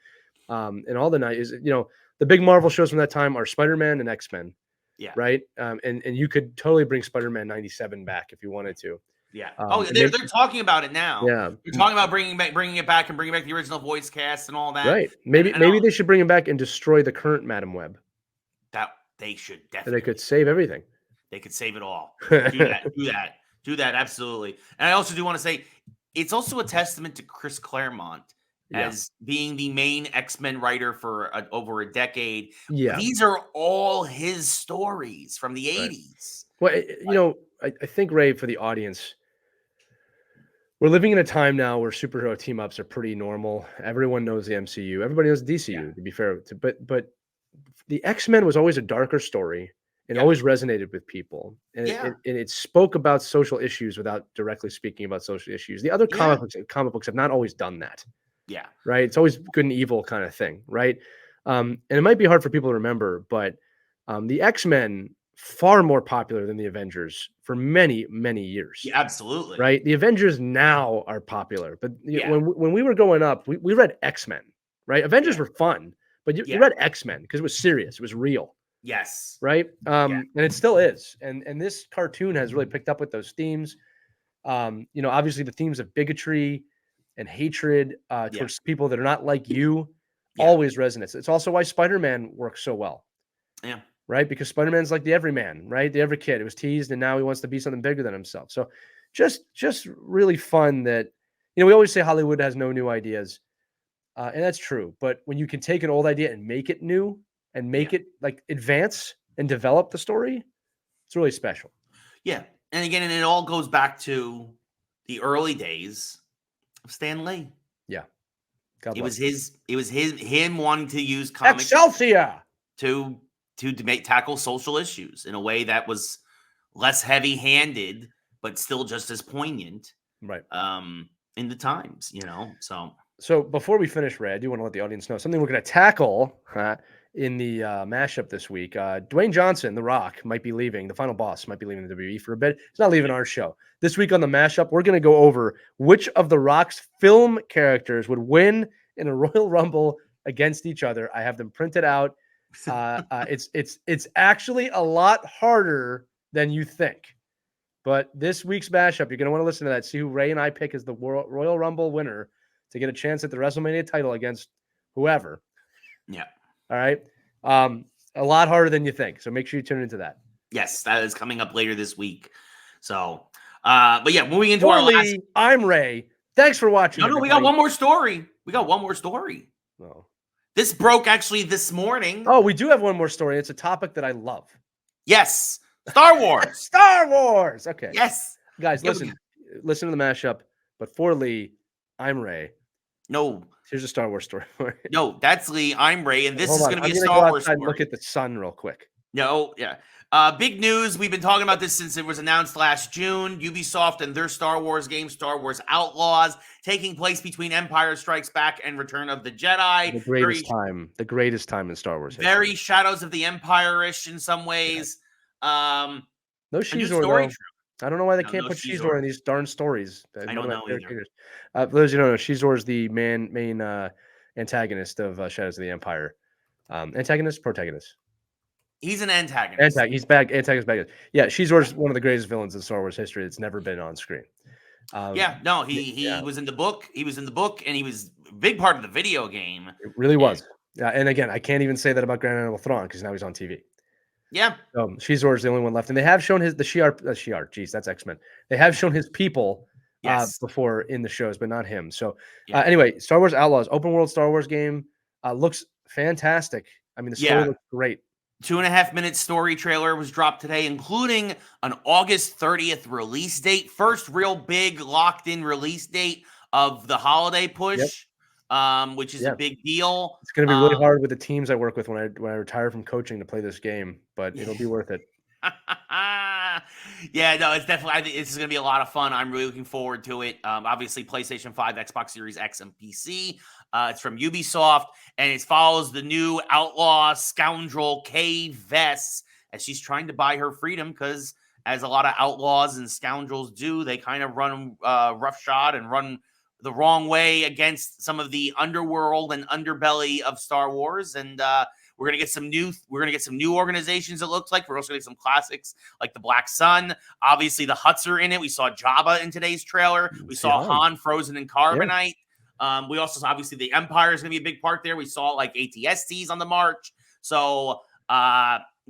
And all the night is, the big Marvel shows from that time are Spider-Man and X-Men. Yeah. Right. And you could totally bring Spider-Man 97 back if you wanted to. Yeah. They're talking about it now. Yeah. They're talking about bringing it back and bringing back the original voice cast and all that. Right. Maybe they should bring him back and destroy the current Madam Web. That they should definitely. And they could save everything. They could save it all. Do that. Absolutely. And I also do want to say it's also a testament to Chris Claremont as being the main X-Men writer for over a decade. Yeah. These are all his stories from the 80s. Well, I think, Ray, for the audience, we're living in a time now where superhero team-ups are pretty normal. Everyone knows the MCU. Everybody knows the DCU, to be fair. But the X-Men was always a darker story. It always resonated with people. And it spoke about social issues without directly speaking about social issues. The other comic books have not always done that. Yeah. Right? It's always good and evil kind of thing, right? And it might be hard for people to remember, but the X-Men, far more popular than the Avengers for many, many years. Yeah, absolutely. Right? The Avengers now are popular, but when we were growing up, we read X-Men, right? Avengers were fun, but you read X-Men because it was serious. It was real. Yes. Right. And it still is. And this cartoon has really picked up with those themes. Obviously the themes of bigotry and hatred towards people that are not like you always resonates. It's also why Spider-Man works so well. Yeah. Right. Because Spider-Man's like the everyman, right? The every kid. It was teased and now he wants to be something bigger than himself. So just really fun that, we always say Hollywood has no new ideas. And that's true. But when you can take an old idea and make it new, and make it advance and develop the story, it's really special. Yeah. And again, it all goes back to the early days of Stan Lee. Yeah. It was him wanting to use comics Excelsior to tackle social issues in a way that was less heavy-handed, but still just as poignant. Right. In the times, So before we finish, Ray, I do want to let the audience know something we're going to tackle in the mashup this week. Dwayne Johnson, The Rock, might be leaving. The final boss might be leaving the WWE for a bit. He's not leaving our show. This week on the mashup, we're going to go over which of The Rock's film characters would win in a Royal Rumble against each other. I have them printed out. It's actually a lot harder than you think. But this week's mashup, you're going to want to listen to that. See who Ray and I pick as the Royal Rumble winner to get a chance at the WrestleMania title against whoever. Yeah. All right. A lot harder than you think. So make sure you tune into that. Yes, that is coming up later this week. So, but yeah, moving into our last. I'm Ray. Thanks for watching. No, we got one more story. Oh. This broke actually this morning. Oh, we do have one more story. It's a topic that I love. Yes. Star Wars. Star Wars. Okay. Yes. Guys, listen to the mashup. But for Lee, I'm Ray. No. Here's a Star Wars story. No, that's Lee. I'm Ray, and this Hold is on. going to be I'm a gonna Star go Wars outside story. and look at the sun real quick. No, yeah. Big news. We've been talking about this since it was announced last June. Ubisoft and their Star Wars game, Star Wars Outlaws, taking place between Empire Strikes Back and Return of the Jedi. The greatest time in Star Wars history. Very Shadows of the Empire-ish in some ways. No A new Shizor story though. I don't know why they can't no put Shizor. Shizor in these darn stories. I don't know either. For those who don't know, Shizor is the main antagonist of Shadows of the Empire. Antagonist, protagonist. He's an antagonist. He's bad. Antagonist, bad. Yeah, Shizor's one of the greatest villains in Star Wars history. It's never been on screen. He was in the book. He was in the book, and he was a big part of the video game. It really was. Yeah, and again, I can't even say that about Grand Admiral Thrawn because now he's on TV. Yeah. Shizor is the only one left, and they have shown the Shi'ar. Geez, that's X-Men. They have shown his people before in the shows, but not him. So anyway, Star Wars Outlaws, open world Star Wars game, looks fantastic. I mean, the story looks great. 2.5-minute story trailer was dropped today, including an August 30th release date. First real big locked-in release date of the holiday push, which is a big deal. It's going to be really hard with the teams I work with when I retire from coaching to play this game, but it'll be worth it. It's definitely. I think this is going to be a lot of fun. I'm really looking forward to it. Obviously, PlayStation 5, Xbox Series X, and PC. It's from Ubisoft, and it follows the new outlaw scoundrel Kay Vess as she's trying to buy her freedom because, as a lot of outlaws and scoundrels do, they kind of run roughshod and run the wrong way against some of the underworld and underbelly of Star Wars. And we're gonna get some new organizations. It looks like we're also gonna get some classics like the Black Sun. Obviously, the Hutts are in it. We saw Jabba in today's trailer. We saw Han frozen in carbonite. We also saw, obviously, the Empire is gonna be a big part there. We saw like ATSTs on the march. So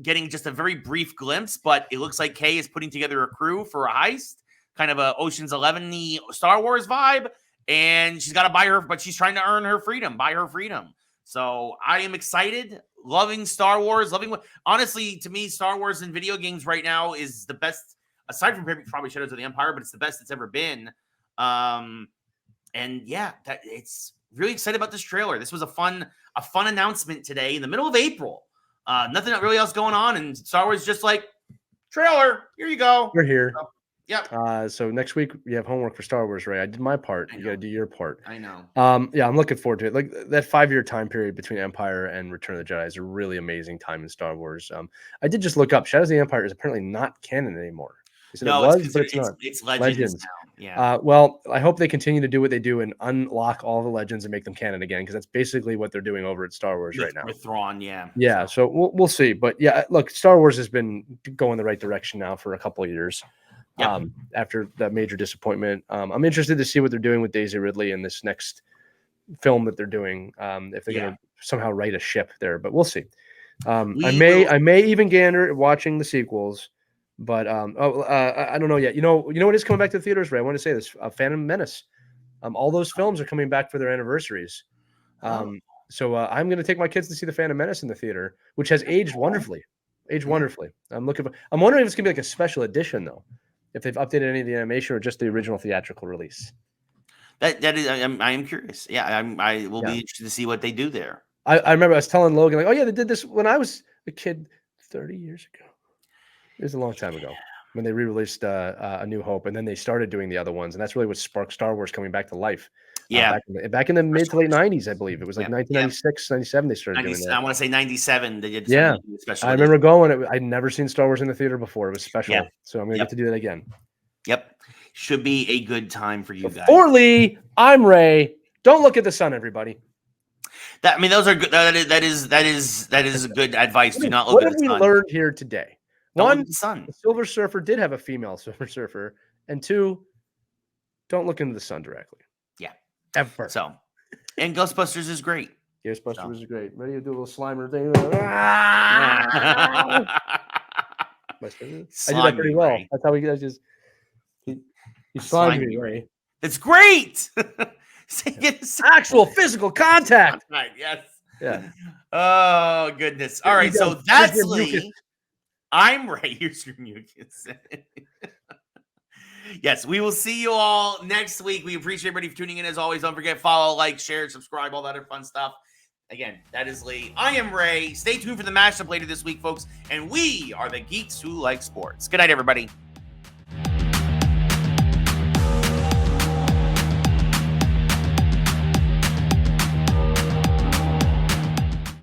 getting just a very brief glimpse, but it looks like Kay is putting together a crew for a heist, kind of a Ocean's 11-y Star Wars vibe. And she's got to buy her, but she's trying to earn her freedom, buy her freedom. So I am excited, loving Star Wars, honestly, to me, Star Wars in video games right now is the best, aside from probably Shadows of the Empire, but it's the best it's ever been. It's really excited about this trailer. This was a fun announcement today in the middle of April. Nothing really else going on, and Star Wars just like, trailer, here you go. We're here. So, yep. So next week you have homework for Star Wars, Ray. I did my part. You got to do your part. I know. I'm looking forward to it. Like that 5-year time period between Empire and Return of the Jedi is a really amazing time in Star Wars. I did just look up. Shadows of the Empire is apparently not canon anymore. They said it was, but it's not. It's Legends now. Yeah. Well, I hope they continue to do what they do and unlock all the legends and make them canon again, because that's basically what they're doing over at Star Wars right now. With Thrawn, Yeah. So we'll see. But yeah, look, Star Wars has been going the right direction now for a couple of years. After that major disappointment, I'm interested to see what they're doing with Daisy Ridley in this next film that they're doing. If they're going to somehow right a ship there, but we'll see. I may even gander at watching the sequels, but I don't know yet. You know what is coming back to the theaters, Ray? I want to say this: Phantom Menace. All those films are coming back for their anniversaries. So I'm going to take my kids to see the Phantom Menace in the theater, which has aged wonderfully. Wonderfully. I'm wondering if it's going to be like a special edition though. If they've updated any of the animation or just the original theatrical release. That is, I am curious. Yeah, I will be interested to see what they do there. I remember I was telling Logan, like, oh yeah, they did this when I was a kid 30 years ago. It was a long time ago when they re-released A New Hope, and then they started doing the other ones, and that's really what sparked Star Wars coming back to life. Back in the mid to late 90s, I believe. It was like 1996, 97 they started doing that. I want to say 97 they did. I remember going. I'd never seen Star Wars in the theater before. It was special. So I'm going to get to do that again. Yep. Should be a good time for you guys. For Lee, I'm Ray. Don't look at the sun, everybody. Those are good. That is good advice. Do not look at the sun. What have we learned here today? One, the sun. The Silver Surfer did have a female Silver Surfer, and two, don't look into the sun directly. Yeah. Ever. So, and Ghostbusters is great. Ghostbusters is great. Ready to do a little Slimer thing? I did that pretty well. Ray. That's how he just he slimed me, Ray. It's great. Actual physical contact. Right. Yes. Yeah. Oh goodness. All right. So that's Lee. I'm Ray. Here's your mucus. Yes, we will see you all next week. We appreciate everybody for tuning in. As always, don't forget, follow, like, share, subscribe, all that other fun stuff. Again, that is Lee. I am Ray. Stay tuned for the matchup later this week, folks. And we are the Geeks Who Like Sports. Good night, everybody.